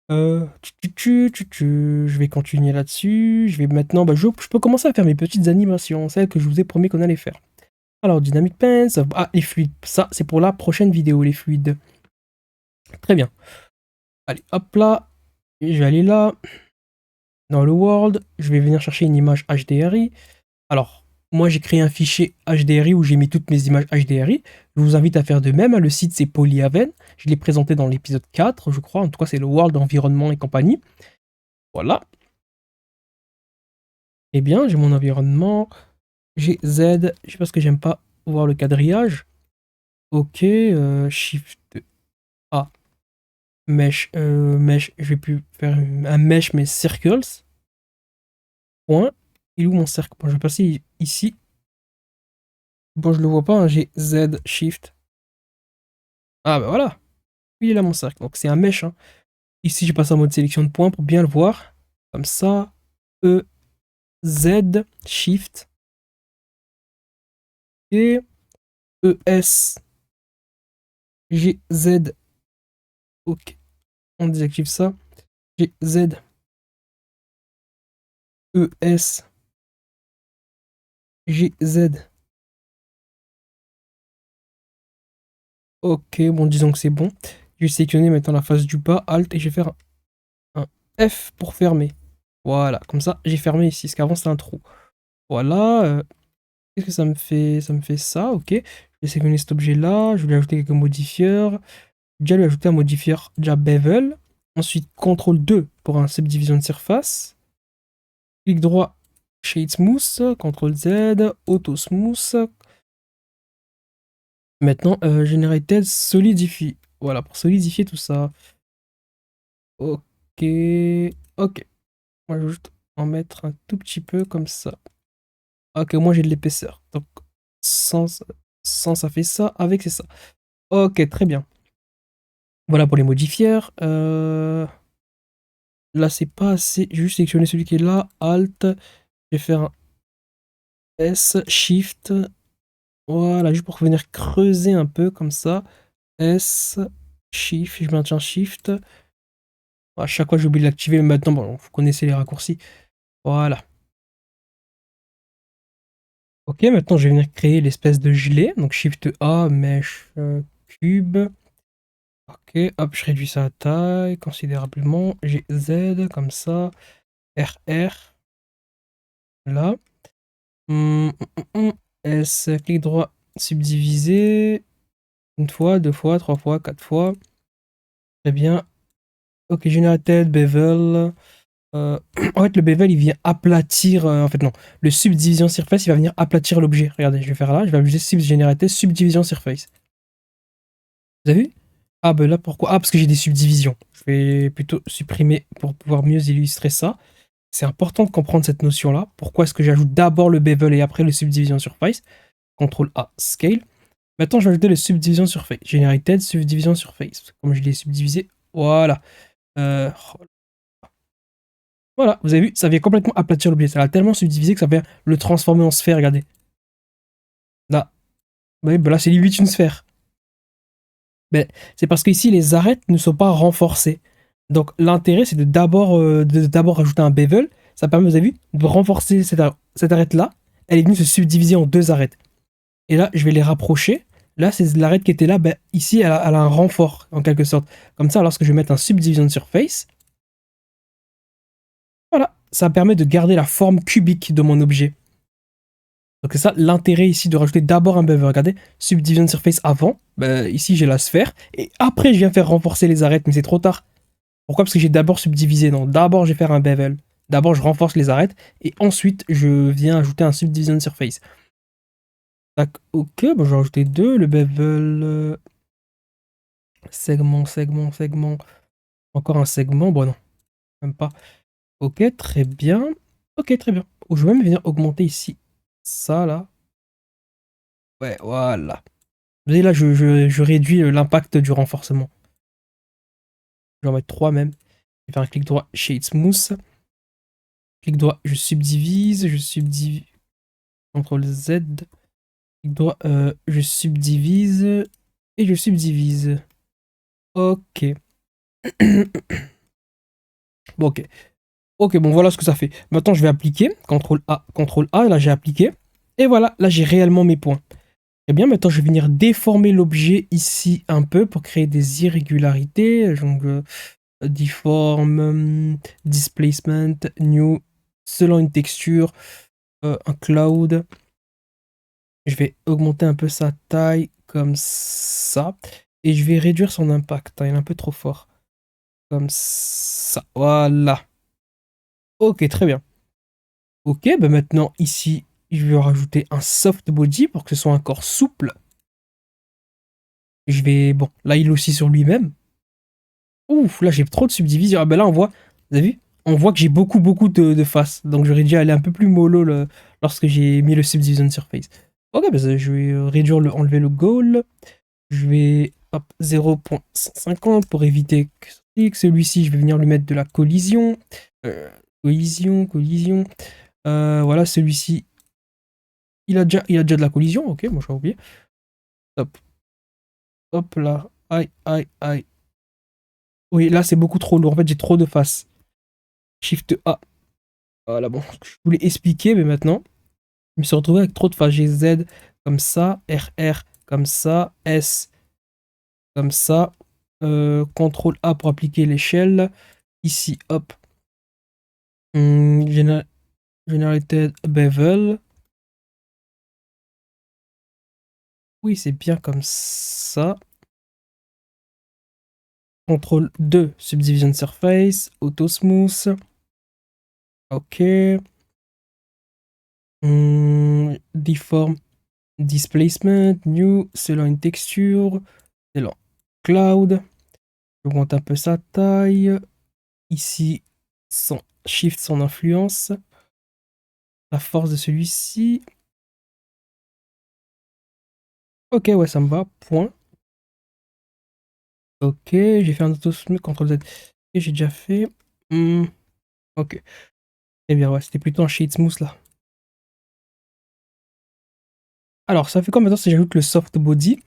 Je vais continuer là-dessus. Je vais maintenant, bah, je peux commencer à faire mes petites animations, celles que je vous ai promis qu'on allait faire. Alors, Dynamic Pens, ah, les fluides, ça, c'est pour la prochaine vidéo, les fluides. Très bien. Allez, hop là, je vais aller là, dans le World, je vais venir chercher une image HDRI. Alors, moi, j'ai créé un fichier HDRI où j'ai mis toutes mes images HDRI. Je vous invite à faire de même. Le site, c'est Polyhaven. Je l'ai présenté dans l'épisode 4, je crois. En tout cas, c'est le World Environnement et compagnie. Voilà. Eh bien, j'ai mon environnement. J'ai Z. Je sais pas ce que j'aime pas voir le quadrillage. Ok. Shift A. Mesh. Mesh. Je vais plus faire un mesh, mais circles. Point. Il est où mon cercle? Bon, je vais passer ici. Bon, je le vois pas, hein. J'ai Z, Shift. Ah, bah voilà. Il est là mon cercle. Donc, c'est un mesh, hein. Ici, je passe en mode sélection de points pour bien le voir. Comme ça. E, Z, Shift. Et E, S, G, Z. Ok. On désactive ça. G, Z, E, S, G, Z. Ok, bon, disons que c'est bon. Je vais sélectionner maintenant la face du bas, Alt, et je vais faire un F pour fermer. Voilà, comme ça, j'ai fermé ici, parce qu'avant c'était un trou. Voilà. Qu'est-ce que ça me fait? Ça me fait ça, ok. Je vais sélectionner cet objet-là, je vais lui ajouter quelques modifieurs. Déjà lui ajouter un modifieur déjà bevel. Ensuite, CTRL 2 pour un subdivision de surface. Clic droit, Shade Smooth, CTRL Z, Auto Smooth. Maintenant, Generated Solidify. Voilà, pour solidifier tout ça. Ok. Ok. Moi, j'ajoute en mettre un tout petit peu comme ça. Ok, moi j'ai de l'épaisseur. Donc, sans ça fait ça, avec c'est ça. Ok, très bien. Voilà pour les modifiers. Là, c'est pas assez. J'ai juste sélectionné celui qui est là. Alt. Je vais faire un S, Shift. Voilà, juste pour venir creuser un peu comme ça. S, Shift, je maintiens Shift. À chaque fois, j'ai oublié de l'activer, mais maintenant, bon, vous connaissez les raccourcis. Voilà. Ok, maintenant, je vais venir créer l'espèce de gilet. Donc, Shift A, Mesh, Cube. Ok, hop, je réduis sa taille considérablement. J'ai Z, comme ça. RR, là. Hum, S, clic droit, subdiviser. Une fois, deux fois, trois fois, quatre fois. Très bien. Ok, Generated, Bevel. En fait, le bevel, il vient aplatir. En fait, non. Le subdivision surface, il va venir aplatir l'objet. Regardez, je vais faire là. Je vais abuser subgenerated, subdivision surface. Vous avez vu? Ah, ben là, pourquoi? Ah, parce que j'ai des subdivisions. Je vais plutôt supprimer pour pouvoir mieux illustrer ça. C'est important de comprendre cette notion-là. Pourquoi est-ce que j'ajoute d'abord le bevel et après le subdivision surface? CTRL A, scale. Maintenant, je vais ajouter le subdivision surface. Generated, subdivision surface. Comme je l'ai subdivisé, voilà. Euh, Voilà, vous avez vu, ça vient complètement aplatir l'objet. Ça l'a tellement subdivisé que ça vient le transformer en sphère, regardez. Là, vous voyez, ben là c'est limite une sphère. Mais c'est parce qu'ici, les arêtes ne sont pas renforcées. Donc l'intérêt, c'est de d'abord ajouter un bevel. Ça permet, vous avez vu, de renforcer cette arête-là. Elle est venue se subdiviser en deux arêtes. Et là, je vais les rapprocher. Là, c'est l'arête qui était là. Ben, ici, elle a un renfort, en quelque sorte. Comme ça, lorsque je vais mettre un subdivision surface, voilà, ça permet de garder la forme cubique de mon objet. Donc c'est ça l'intérêt ici de rajouter d'abord un bevel. Regardez, subdivision surface avant, bah, ici j'ai la sphère, et après je viens faire renforcer les arêtes, mais c'est trop tard. Pourquoi? Parce que j'ai d'abord subdivisé, non, d'abord je vais faire un bevel. D'abord je renforce les arêtes, et ensuite je viens ajouter un subdivision surface. Tac, ok, bon, je vais rajouter deux, le bevel, segment, segment, segment, encore un segment, bon non, même pas. Ok, très bien, ok, très bien. Je vais même venir augmenter ici, ça là, ouais, voilà. Vous voyez là, je réduis l'impact du renforcement. Je vais en mettre 3 même. Je vais faire un clic droit, Shade Smooth. Clic droit, je subdivise. CTRL Z. Clic droit, je subdivise. Et je subdivise. Ok. Bon, ok. Ok, bon, voilà ce que ça fait. Maintenant, je vais appliquer. CTRL A, CTRL A. Et là, j'ai appliqué. Et voilà, là, j'ai réellement mes points. Très bien, maintenant, je vais venir déformer l'objet ici un peu pour créer des irrégularités. Donc, deform, displacement, new, selon une texture, un cloud. Je vais augmenter un peu sa taille comme ça. Et je vais réduire son impact, hein, il est un peu trop fort. Comme ça. Voilà. Ok, très bien. Ok, bah maintenant ici, je vais rajouter un soft body pour que ce soit un corps souple. Je vais. Bon, là il est aussi sur lui-même. Ouf, là j'ai trop de subdivisions. Ah ben là on voit, vous avez vu? On voit que j'ai beaucoup beaucoup de faces. Donc j'aurais dû aller un peu plus mollo lorsque j'ai mis le subdivision surface. Ok, bah je vais réduire enlever le goal. Je vais hop 0.150 pour éviter que celui-ci, je vais venir lui mettre de la collision. Collision, collision. Voilà, celui-ci, il a déjà de la collision. Ok, moi je vais oublier. Hop, hop là. Aïe, aïe, aïe. Oui, là c'est beaucoup trop lourd. En fait, j'ai trop de faces. Shift A. Voilà, bon, je voulais expliquer, mais maintenant, je me suis retrouvé avec trop de phases. J'ai Z comme ça, RR comme ça, S comme ça, CTRL A pour appliquer l'échelle. Ici, hop, Generated Bevel. Oui, c'est bien comme ça. CTRL 2, Subdivision Surface, Auto Smooth. Ok. Deform, Displacement, New, selon une texture, selon Cloud. J'augmente un peu sa taille. Ici, 100 Shift son influence. La force de celui-ci. Ok, ouais, ça me va. Point. Ok, j'ai fait un auto-smooth, CTRL Z. Ok, j'ai déjà fait. Ok. Eh bien, ouais, c'était plutôt un shade smooth là. Alors, ça fait quoi maintenant si j'ajoute le soft body?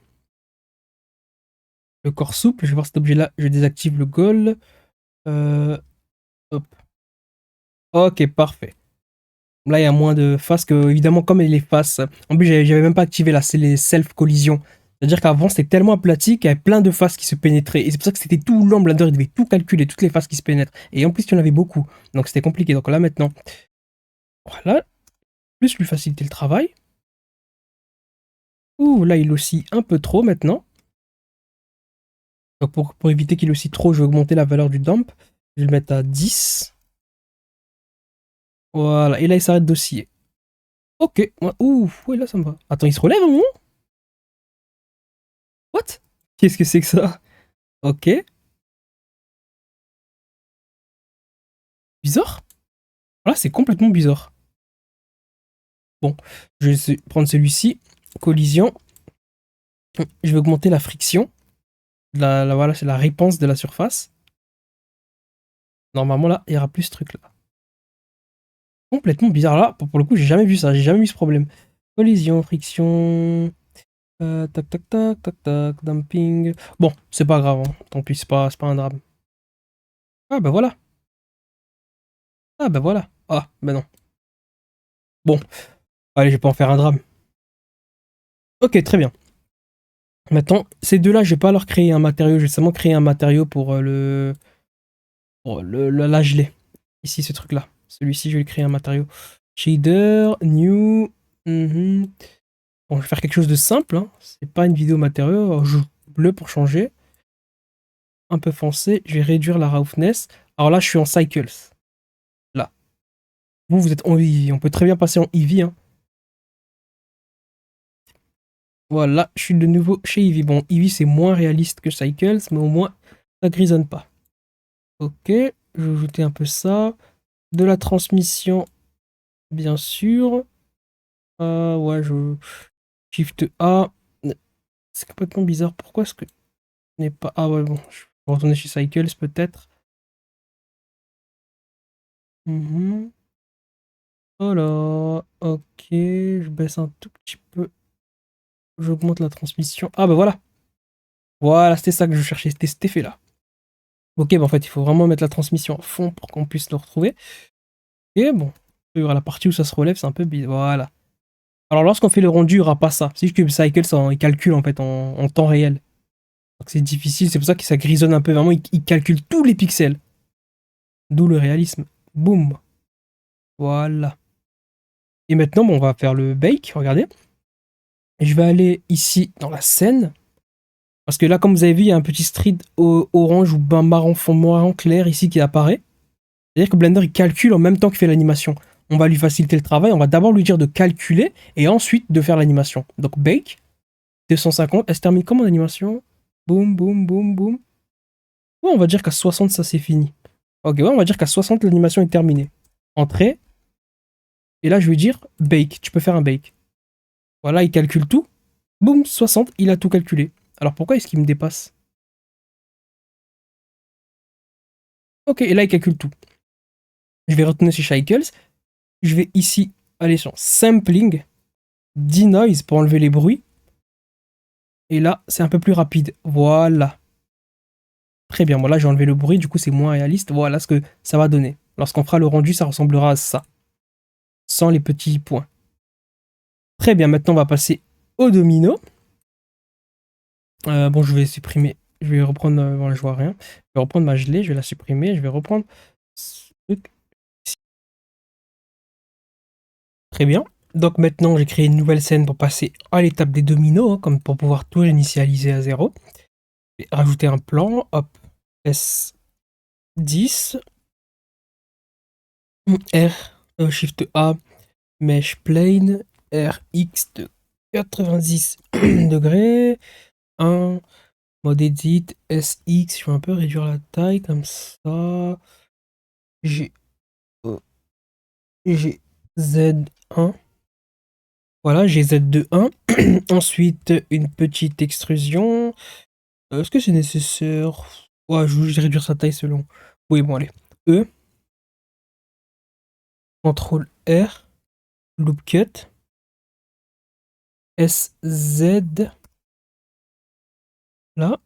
Le corps souple, je vais voir cet objet-là, je désactive le goal. Hop. Ok, parfait. Là, il y a moins de faces que, évidemment, comme les faces. En plus, j'avais même pas activé là, c'est les self-collisions. C'est-à-dire qu'avant, c'était tellement aplati qu'il y avait plein de faces qui se pénétraient. Et c'est pour ça que c'était tout long, Blender, il devait tout calculer, toutes les faces qui se pénètrent. Et en plus, il y en avait beaucoup. Donc, c'était compliqué. Donc là, maintenant, voilà. Plus lui faciliter le travail. Ouh, là, il oscille un peu trop maintenant. Donc, pour éviter qu'il oscille trop, je vais augmenter la valeur du dump. Je vais le mettre à 10. Voilà. Et là, il s'arrête d'osciller. Ok. Ouais, ouh, ouais, là, ça me va. Attends, il se relève un moment? What? Qu'est-ce que c'est que ça? Ok. Bizarre. Là, c'est complètement bizarre. Bon, je vais prendre celui-ci. Collision. Je vais augmenter la friction. Voilà, c'est la réponse de la surface. Normalement, là, il y aura plus ce truc-là. Complètement bizarre. Là, pour le coup, j'ai jamais vu ça. J'ai jamais vu ce problème. Collision, friction. Tac, tac, tac, tac, tac. Dumping. Bon, c'est pas grave. Hein. Tant pis, c'est pas un drame. Ah, bah voilà. Ah, bah voilà. Ah, bah non. Bon, allez, je vais pas en faire un drame. Ok, très bien. Maintenant, ces deux-là, je vais pas leur créer un matériau. Je vais seulement créer un matériau pour la gelée. Ici, ce truc-là. Celui-ci, je vais lui créer un matériau. Shader, new. Bon, je vais faire quelque chose de simple. Hein. C'est pas une vidéo matériau. Alors, je bleu pour changer. Un peu foncé. Je vais réduire la roughness. Alors là, je suis en cycles. Là. Vous êtes en Eevee. On peut très bien passer en Eevee. Hein. Voilà, je suis de nouveau chez Eevee. Bon, Eevee, c'est moins réaliste que Cycles, mais au moins, ça grisonne pas. Ok, je vais ajouter un peu ça. De la transmission, bien sûr. Ouais, je Shift A. C'est complètement bizarre. Pourquoi est-ce que je n'ai pas. Ah ouais, bon, je vais retourner chez Cycles peut-être. Voilà, ok, je baisse un tout petit peu. J'augmente la transmission. Ah bah voilà. Voilà, c'était ça que je cherchais, c'était cet effet-là. Ok, bah en fait, il faut vraiment mettre la transmission à fond pour qu'on puisse le retrouver. Et bon, il y aura la partie où ça se relève, c'est un peu bizarre. Voilà. Alors lorsqu'on fait le rendu, il n'y aura pas ça. C'est juste que Cycle, il calcule en fait en temps réel. Donc c'est difficile, c'est pour ça que ça grisonne un peu. Vraiment, il calcule tous les pixels. D'où le réalisme. Boum. Voilà. Et maintenant, bon, on va faire le bake, regardez. Et je vais aller ici dans la scène. Parce que là, comme vous avez vu, il y a un petit street orange ou marron, fond marron clair ici qui apparaît. C'est-à-dire que Blender, il calcule en même temps qu'il fait l'animation. On va lui faciliter le travail, on va d'abord lui dire de calculer et ensuite de faire l'animation. Donc bake, 250, elle se termine comment l'animation? Boum, boum, boum, boum. Ouais, on va dire qu'à 60, ça c'est fini. Ok, ouais, on va dire qu'à 60, l'animation est terminée. Entrée, et là je vais dire bake, tu peux faire un bake. Voilà, il calcule tout. Boum, 60, il a tout calculé. Alors pourquoi est-ce qu'il me dépasse? Ok, et là il calcule tout. Je vais retourner sur Shackles. Je vais ici aller sur Sampling, Denoise pour enlever les bruits. Et là, c'est un peu plus rapide. Voilà. Très bien. Bon, là, j'ai enlevé le bruit, du coup, c'est moins réaliste. Voilà ce que ça va donner. Lorsqu'on fera le rendu, ça ressemblera à ça. Sans les petits points. Très bien. Maintenant, on va passer au domino. Bon, je vais supprimer. Je vais reprendre. Bon, je vois rien. Je vais reprendre ma gelée. Je vais la supprimer. Je vais reprendre ce truc. Très bien. Donc maintenant, j'ai créé une nouvelle scène pour passer à l'étape des dominos, hein, comme pour pouvoir tout initialiser à zéro. Je vais rajouter un plan. Hop. S10. R, Shift A, Mesh Plane, RX de 90 degrés, 1, mode edit, SX, je vais un peu réduire la taille comme ça. J'ai J'ai Z1. Voilà, j'ai Z2 1. Ensuite, une petite extrusion. Est-ce que c'est nécessaire? Ouais, je vais réduire sa taille selon. Oui, bon, allez. E. CTRL R. Loop cut. SZ. Là.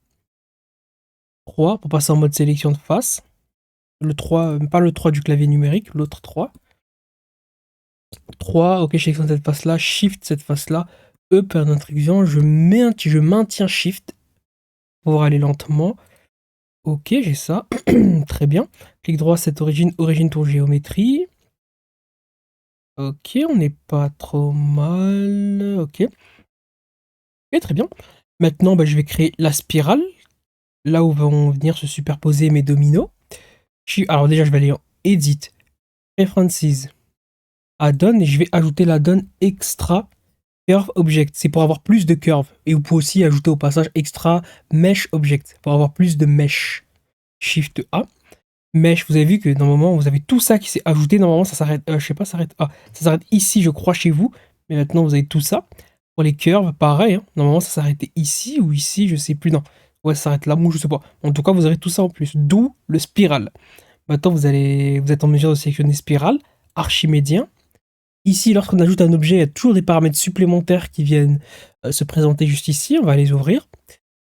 3 pour passer en mode sélection de face. Le 3, pas le 3 du clavier numérique, l'autre 3. 3, ok, je sélectionne cette face-là, Shift cette face-là, E, perte d'intrusion, je maintiens Shift pour aller lentement. Ok, j'ai ça, très bien. Clic droit, cette origine tour géométrie. Ok, on n'est pas trop mal, ok. Ok, très bien. Maintenant, bah, je vais créer la spirale, là où vont venir se superposer mes dominos. Alors déjà, je vais aller en Edit, Preferences, Add-on, et je vais ajouter l'add-on extra curve object. C'est pour avoir plus de curves. Et vous pouvez aussi ajouter au passage extra mesh object pour avoir plus de mesh. Shift A. Mesh, vous avez vu que normalement vous avez tout ça qui s'est ajouté. Normalement ça s'arrête, je sais pas, ça s'arrête. Ah, ça s'arrête ici, je crois, chez vous. Mais maintenant vous avez tout ça. Pour les curves, pareil. Hein. Normalement ça s'arrêtait ici ou ici, je sais plus. Non. Ouais, ça s'arrête là, moi je sais pas. En tout cas, vous avez tout ça en plus. D'où le spiral. Maintenant vous êtes en mesure de sélectionner spiral, archimédien. Ici, lorsqu'on ajoute un objet, il y a toujours des paramètres supplémentaires qui viennent se présenter juste ici. On va les ouvrir.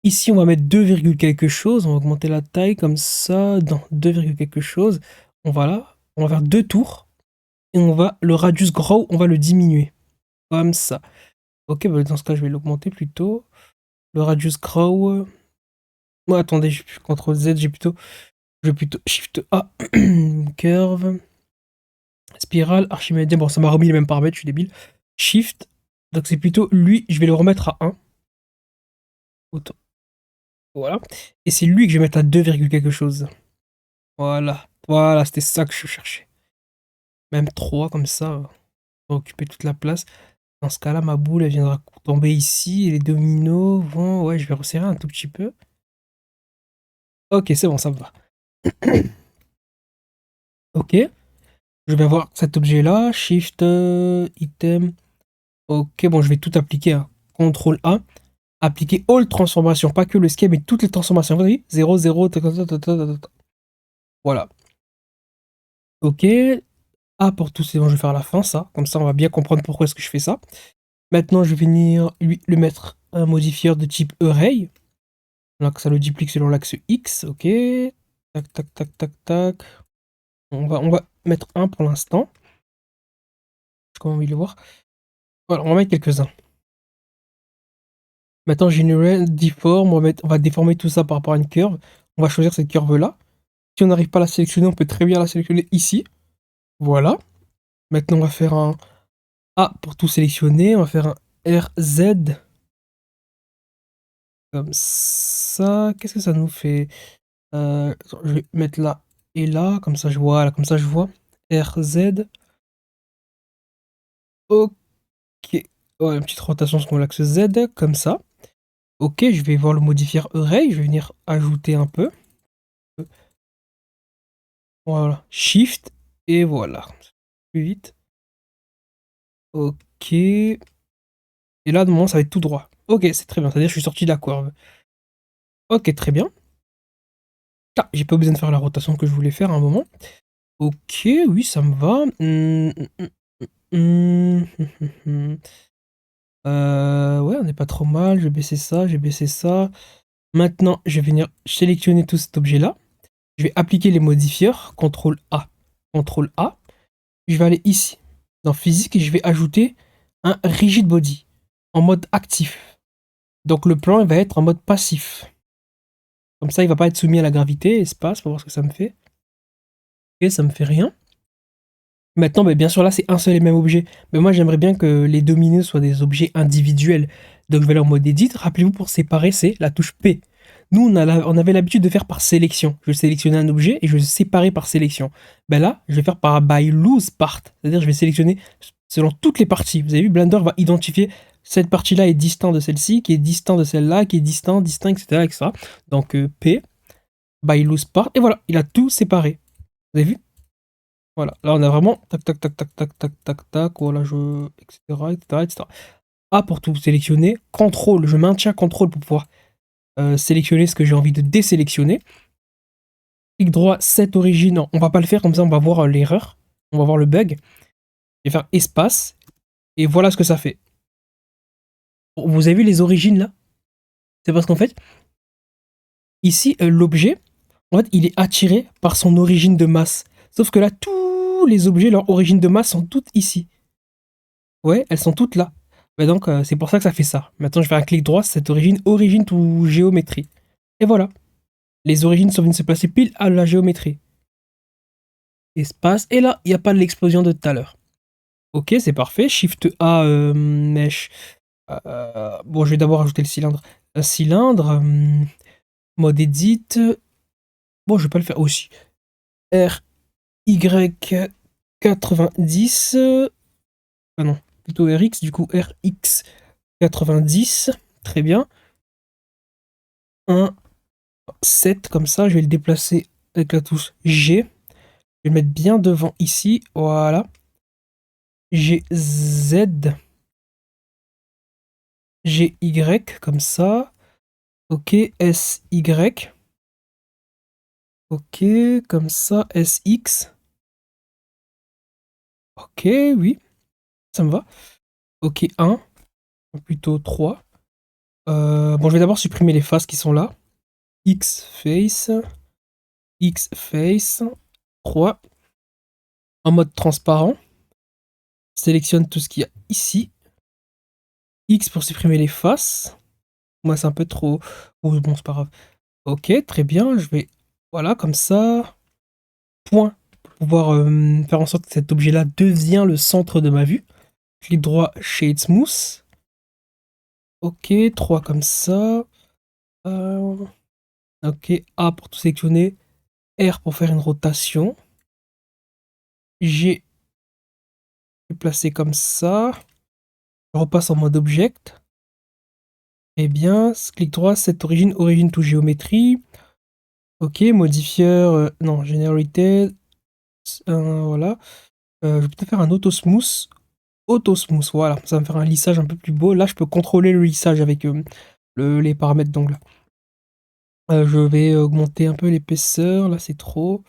Ici, on va mettre 2, quelque chose. On va augmenter la taille comme ça. Dans 2, quelque chose. On va là. On va faire 2 tours. Et le radius grow, on va le diminuer. Comme ça. Ok, bah dans ce cas, je vais l'augmenter plutôt. Le radius grow. Oh, attendez, j'ai plus CTRL Z, je vais plutôt Shift A. Curve. Spirale, archimédien. Bon, ça m'a remis les mêmes paramètres, je suis débile. Shift. Donc c'est plutôt lui, je vais le remettre à 1. Autant. Voilà. Et c'est lui que je vais mettre à 2, quelque chose. Voilà. Voilà, c'était ça que je cherchais. Même 3 comme ça. On va occuper toute la place. Dans ce cas-là, ma boule, elle viendra tomber ici. Et les dominos vont... Ouais, je vais resserrer un tout petit peu. Ok, c'est bon, ça me va. Ok. Je vais avoir cet objet-là. Shift, item. Ok, bon, je vais tout appliquer. Hein. CTRL A. Appliquer all transformations. Pas que le schème, mais toutes les transformations. Vous voyez 0, 0, voilà. Ok. A pour tous, c'est bon, je vais faire à la fin, ça. Comme ça, on va bien comprendre pourquoi est-ce que je fais ça. Maintenant, je vais venir lui mettre un modifieur de type array. Donc, ça le duplique selon l'axe X. Ok. Tac, tac, tac, tac, tac. On va mettre un pour l'instant. Comment on va le voir. Voilà, on va mettre quelques-uns. Maintenant, generate, deform, on va déformer tout ça par rapport à une curve. On va choisir cette curve-là. Si on n'arrive pas à la sélectionner, on peut très bien la sélectionner ici. Voilà. Maintenant, on va faire un A pour tout sélectionner. On va faire un RZ. Comme ça. Qu'est-ce que ça nous fait? Je vais mettre là et là. Comme ça, je vois. Là, comme ça, je vois. RZ. Ok. Ouais, une petite rotation sur l'axe Z. Comme ça. Ok, je vais voir le modifier array. Je vais venir ajouter un peu. Voilà. Shift. Et voilà. Plus vite. Ok. Et là, de moment, ça va être tout droit. Ok, c'est très bien. C'est-à-dire que je suis sorti de la courbe. Ok, très bien. Ah, j'ai pas besoin de faire la rotation que je voulais faire à un moment. Ok, oui, ça me va. Ouais, on n'est pas trop mal. Je vais baisser ça, j'ai baissé ça. Maintenant, je vais venir sélectionner tout cet objet-là. Je vais appliquer les modifieurs. CTRL A. CTRL A. Je vais aller ici, dans physique, et je vais ajouter un rigid body en mode actif. Donc le plan il va être en mode passif. Comme ça, il va pas être soumis à la gravité, espace, pour voir ce que ça me fait. Ok, ça me fait rien. Maintenant, bah, bien sûr, là, c'est un seul et même objet. Mais moi, j'aimerais bien que les dominos soient des objets individuels. Donc, je vais aller en mode edit. Rappelez-vous, pour séparer, c'est la touche P. Nous, on avait l'habitude de faire par sélection. Je vais sélectionner un objet et je vais séparer par sélection. Ben là, je vais faire par by loose part. C'est-à-dire, je vais sélectionner selon toutes les parties. Vous avez vu, Blender va identifier cette partie-là est distinct de celle-ci, qui est distinct de celle-là, qui est distinct, etc., etc. Donc, P, by loose part. Et voilà, il a tout séparé. Vous avez vu? Voilà, là on a vraiment tac tac tac tac tac tac tac tac, voilà, etc., etc., etc. A pour tout sélectionner, contrôle, je maintiens contrôle pour pouvoir sélectionner ce que j'ai envie de désélectionner. Clic droit, set origine, non, on va pas le faire comme ça, on va voir l'erreur, on va voir le bug. Je vais faire espace, et voilà ce que ça fait. Vous avez vu les origines là? C'est parce qu'en fait, ici, l'objet, en fait, il est attiré par son origine de masse. Sauf que là, tous les objets, leur origine de masse sont toutes ici. Ouais, elles sont toutes là. Bah donc, c'est pour ça que ça fait ça. Maintenant, je fais un clic droit, cette origine to géométrie. Et voilà. Les origines sont venues se placer pile à la géométrie. Espace. Et là, il n'y a pas de l'explosion de tout à l'heure. Ok, c'est parfait. Shift A, mesh. Bon, je vais d'abord ajouter le cylindre. Un cylindre. Mode edit. Bon, je vais pas le faire aussi. R, Y, 90. Ah non, plutôt RX, du coup RX 90. Très bien. 1, 7, comme ça. Je vais le déplacer avec la touche G. Je vais le mettre bien devant ici. Voilà. GZ. GY, comme ça. Ok, SY. Ok, comme ça. SX. Ok, oui, ça me va. Ok, 1, plutôt 3. Bon, je vais d'abord supprimer les faces qui sont là. X face. X face. 3. En mode transparent. Sélectionne tout ce qu'il y a ici. X pour supprimer les faces. Moi, c'est un peu trop. Oh, bon, c'est pas grave. Ok, très bien. Je vais. Voilà, comme ça. Point. Pour pouvoir faire en sorte que cet objet-là devient le centre de ma vue. Clic droit, Shade Smooth. Ok, 3 comme ça. Ok, A pour tout sélectionner. R pour faire une rotation. G, je vais placer comme ça. Je repasse en mode object. Eh bien, clic droit, cette origine to géométrie. Ok, modifieur, non, Generated, voilà. Je vais peut-être faire un auto smooth, voilà, ça va me faire un lissage un peu plus beau. Là, je peux contrôler le lissage avec les paramètres d'ongles. Je vais augmenter un peu l'épaisseur, là c'est trop.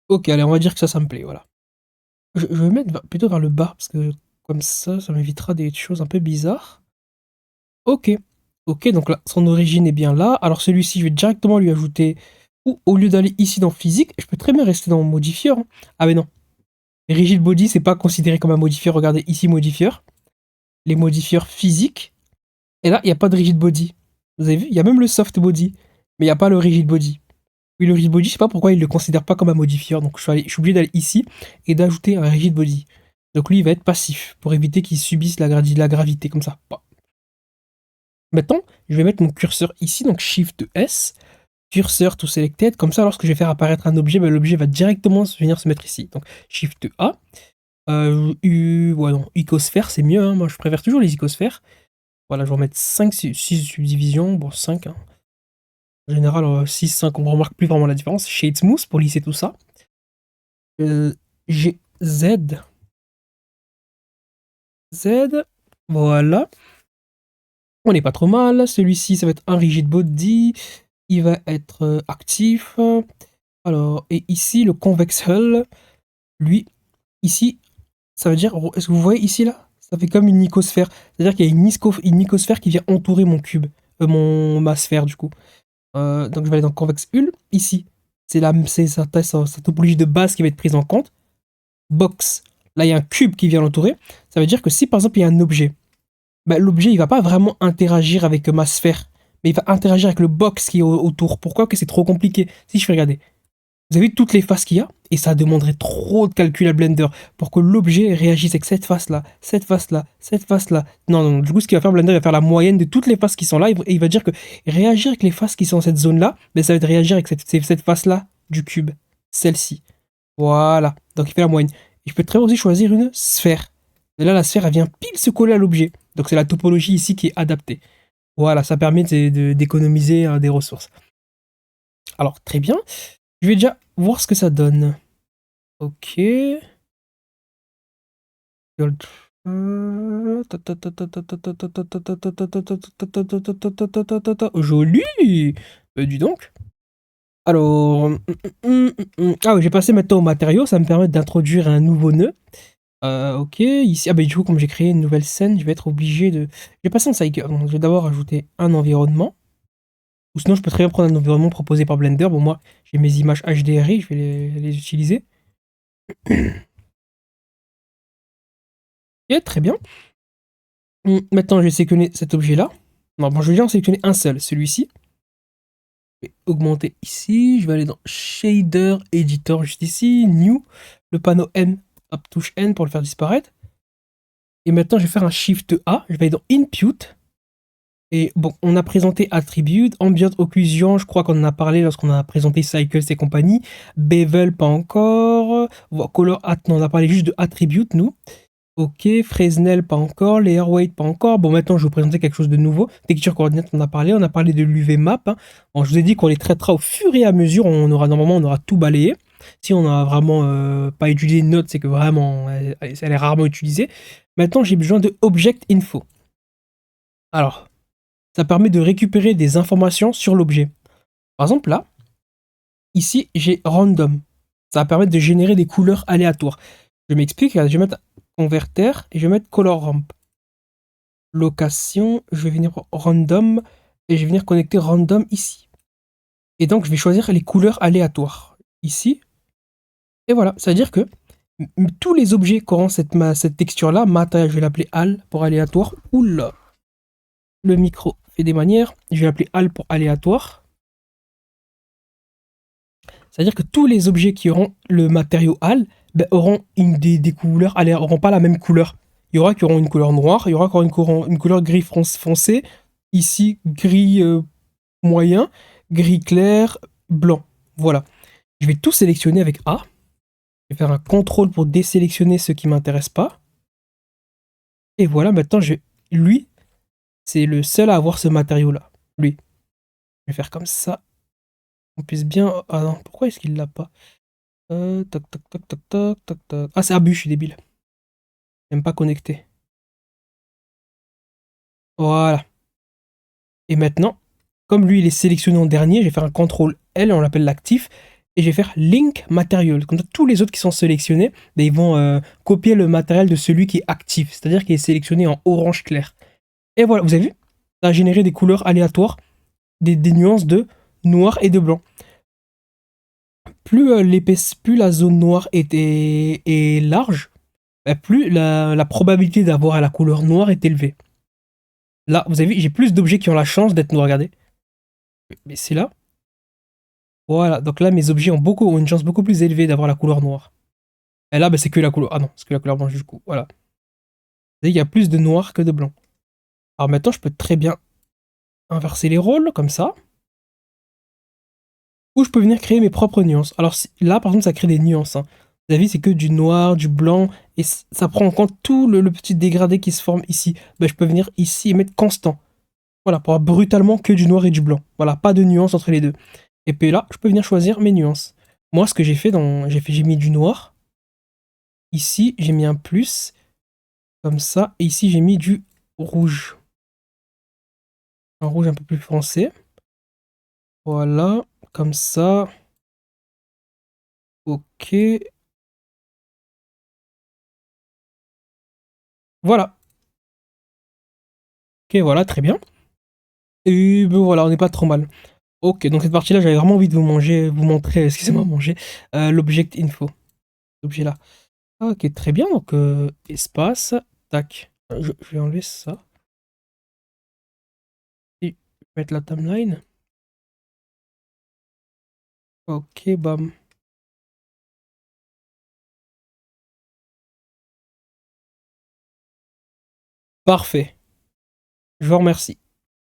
Ok, allez, on va dire que ça me plaît, voilà. Je vais mettre plutôt vers le bas, parce que comme ça m'évitera des choses un peu bizarres. Ok, ok, donc là, son origine est bien là. Alors celui-ci, je vais directement lui ajouter, ou au lieu d'aller ici dans physique, je peux très bien rester dans modifieur, hein. Ah mais non, rigid body, c'est pas considéré comme un modifieur. Regardez ici, modifieur. Les modifieurs physiques. Et là, il n'y a pas de rigid body. Vous avez vu, il y a même le soft body, mais il n'y a pas le rigid body. Oui, le rigid body, je sais pas pourquoi il le considère pas comme un modifieur. Donc je suis obligé d'aller ici et d'ajouter un rigid body. Donc lui, il va être passif pour éviter qu'il subisse la gravité comme ça. Bah. Maintenant, je vais mettre mon curseur ici, donc Shift S, curseur to selected. Comme ça, lorsque je vais faire apparaître un objet, ben, l'objet va directement venir se mettre ici. Donc Shift A. Ouais, non, icosphère, c'est mieux, hein. Moi, je préfère toujours les icosphères. Voilà, je vais remettre 5, 6 subdivisions. Bon, 5, hein. En général, 6, 5, on ne remarque plus vraiment la différence. Shade Smooth pour lisser tout ça. G, Z. Z. Voilà. On n'est pas trop mal. Celui-ci, ça va être un rigid body. Il va être actif. Alors, et ici, le convex hull, lui, ici, ça veut dire, est-ce que vous voyez ici, là? Ça fait comme une icosphère. C'est-à-dire qu'il y a une icosphère qui vient entourer mon cube. Ma sphère, du coup. Donc, je vais aller dans convex hull. Ici, c'est sa topologie de base qui va être prise en compte. Box. Là, il y a un cube qui vient l'entourer. Ça veut dire que si, par exemple, il y a un objet, bah, l'objet, il va pas vraiment interagir avec ma sphère, mais il va interagir avec le box qui est autour. Pourquoi que c'est trop compliqué? Si je fais regarder. Vous avez vu toutes les faces qu'il y a? Et ça demanderait trop de calcul à Blender pour que l'objet réagisse avec cette face-là, cette face-là, cette face-là. Non, non, du coup, ce qu'il va faire, Blender, il va faire la moyenne de toutes les faces qui sont là, et il va dire que réagir avec les faces qui sont dans cette zone-là, ben, ça va être réagir avec cette face-là du cube. Celle-ci. Voilà. Donc, il fait la moyenne. Et je peux très bien aussi choisir une sphère. Et là, la sphère, elle vient pile se coller à l'objet. Donc, c'est la topologie ici qui est adaptée. Voilà, ça permet d'économiser des ressources. Alors, très bien. Je vais déjà voir ce que ça donne. Ok. Joli. Dis donc. Alors, ah oui, j'ai passé maintenant au matériau, ça me permet d'introduire un nouveau nœud. Ok, ici, ah bah du coup, comme j'ai créé une nouvelle scène, je vais être obligé de... Je vais passer en Cycle, donc je vais d'abord ajouter un environnement, ou sinon je peux très bien prendre un environnement proposé par Blender. Bon, moi, j'ai mes images HDRI, je vais les utiliser. Ok, très bien. Maintenant, je vais sélectionner cet objet-là. Non, bon, je vais déjà en sélectionner un seul, celui-ci. Je vais augmenter ici, je vais aller dans Shader Editor, juste ici, New, le panneau N, hop, touche N pour le faire disparaître. Et maintenant, je vais faire un Shift A, je vais aller dans Input. Et bon, on a présenté Attribute, Ambient Occlusion, je crois qu'on en a parlé lorsqu'on a présenté Cycles et compagnie. Bevel, pas encore. Color At, non, on a parlé juste de Attribute, nous. Ok, Fresnel, pas encore. Layer Weight, pas encore. Bon, maintenant, je vais vous présenter quelque chose de nouveau. Texture coordinate, on a parlé de l'UV Map. Hein. Bon, je vous ai dit qu'on les traitera au fur et à mesure. Normalement, on aura tout balayé. Si on a vraiment pas utilisé une note, c'est que vraiment, elle est rarement utilisée. Maintenant, j'ai besoin de Object Info. Alors, ça permet de récupérer des informations sur l'objet. Par exemple, là, ici, j'ai Random. Ça va permettre de générer des couleurs aléatoires. Je m'explique, je vais mettre Converter et je vais mettre Color Ramp. Location, je vais venir Random et je vais venir connecter Random ici. Et donc, je vais choisir les couleurs aléatoires ici. Et voilà, c'est-à-dire que tous les objets qui auront cette texture-là, matériel, je vais l'appeler Al pour aléatoire. Oula, le micro fait des manières. Je vais l'appeler Al pour aléatoire. C'est-à-dire que tous les objets qui auront le matériau HAL ben, auront des couleurs, n'auront pas la même couleur. Il y aura qui auront une couleur noire, il y aura qui auront une couleur gris foncé, ici gris moyen, gris clair, blanc. Voilà. Je vais tout sélectionner avec A. Je vais faire un contrôle pour désélectionner ce qui ne m'intéresse pas. Et voilà, maintenant, lui, c'est le seul à avoir ce matériau-là. Lui. Je vais faire comme ça. On puisse bien... Ah non, pourquoi est-ce qu'il l'a pas? Tac, tac, tac, tac, tac, tac, tac. Ah, c'est Abus, je suis débile. Même pas connecté. Voilà. Et maintenant, comme lui, il est sélectionné en dernier, je vais faire un contrôle L, on l'appelle l'actif, et je vais faire Link Material. Comme ça, tous les autres qui sont sélectionnés, ben, ils vont copier le matériel de celui qui est actif, c'est-à-dire qui est sélectionné en orange clair. Et voilà, vous avez vu? Ça a généré des couleurs aléatoires, des nuances de noir et de blanc. Plus plus la zone noire est large, ben, plus la probabilité d'avoir la couleur noire est élevée. Là, vous avez vu, j'ai plus d'objets qui ont la chance d'être noirs, regardez. Mais c'est là. Voilà, donc là, mes objets ont une chance beaucoup plus élevée d'avoir la couleur noire. Et là, bah, c'est que la couleur... Ah non, c'est que la couleur blanche du coup. Voilà. Vous voyez, il y a plus de noir que de blanc. Alors maintenant, je peux très bien inverser les rôles, comme ça. Ou je peux venir créer mes propres nuances. Alors là, par exemple, ça crée des nuances. Hein. Vous avez vu, c'est que du noir, du blanc, et ça prend en compte tout le petit dégradé qui se forme ici. Bah, je peux venir ici et mettre constant. Voilà, pour avoir brutalement que du noir et du blanc. Voilà, pas de nuance entre les deux. Et puis là, je peux venir choisir mes nuances. Moi, ce que j'ai fait, j'ai mis du noir. Ici, j'ai mis un plus, comme ça. Et ici, j'ai mis du rouge. Un rouge un peu plus foncé. Voilà, comme ça. Ok. Voilà. Ok, voilà, très bien. Et ben voilà, on n'est pas trop mal. Ok, donc cette partie-là, j'avais vraiment envie de vous montrer, excusez-moi, manger l'object info. L'objet là. Ok, très bien. Donc, espace. Tac. Je vais enlever ça. Et je vais mettre la timeline. Ok, bam. Parfait. Je vous remercie.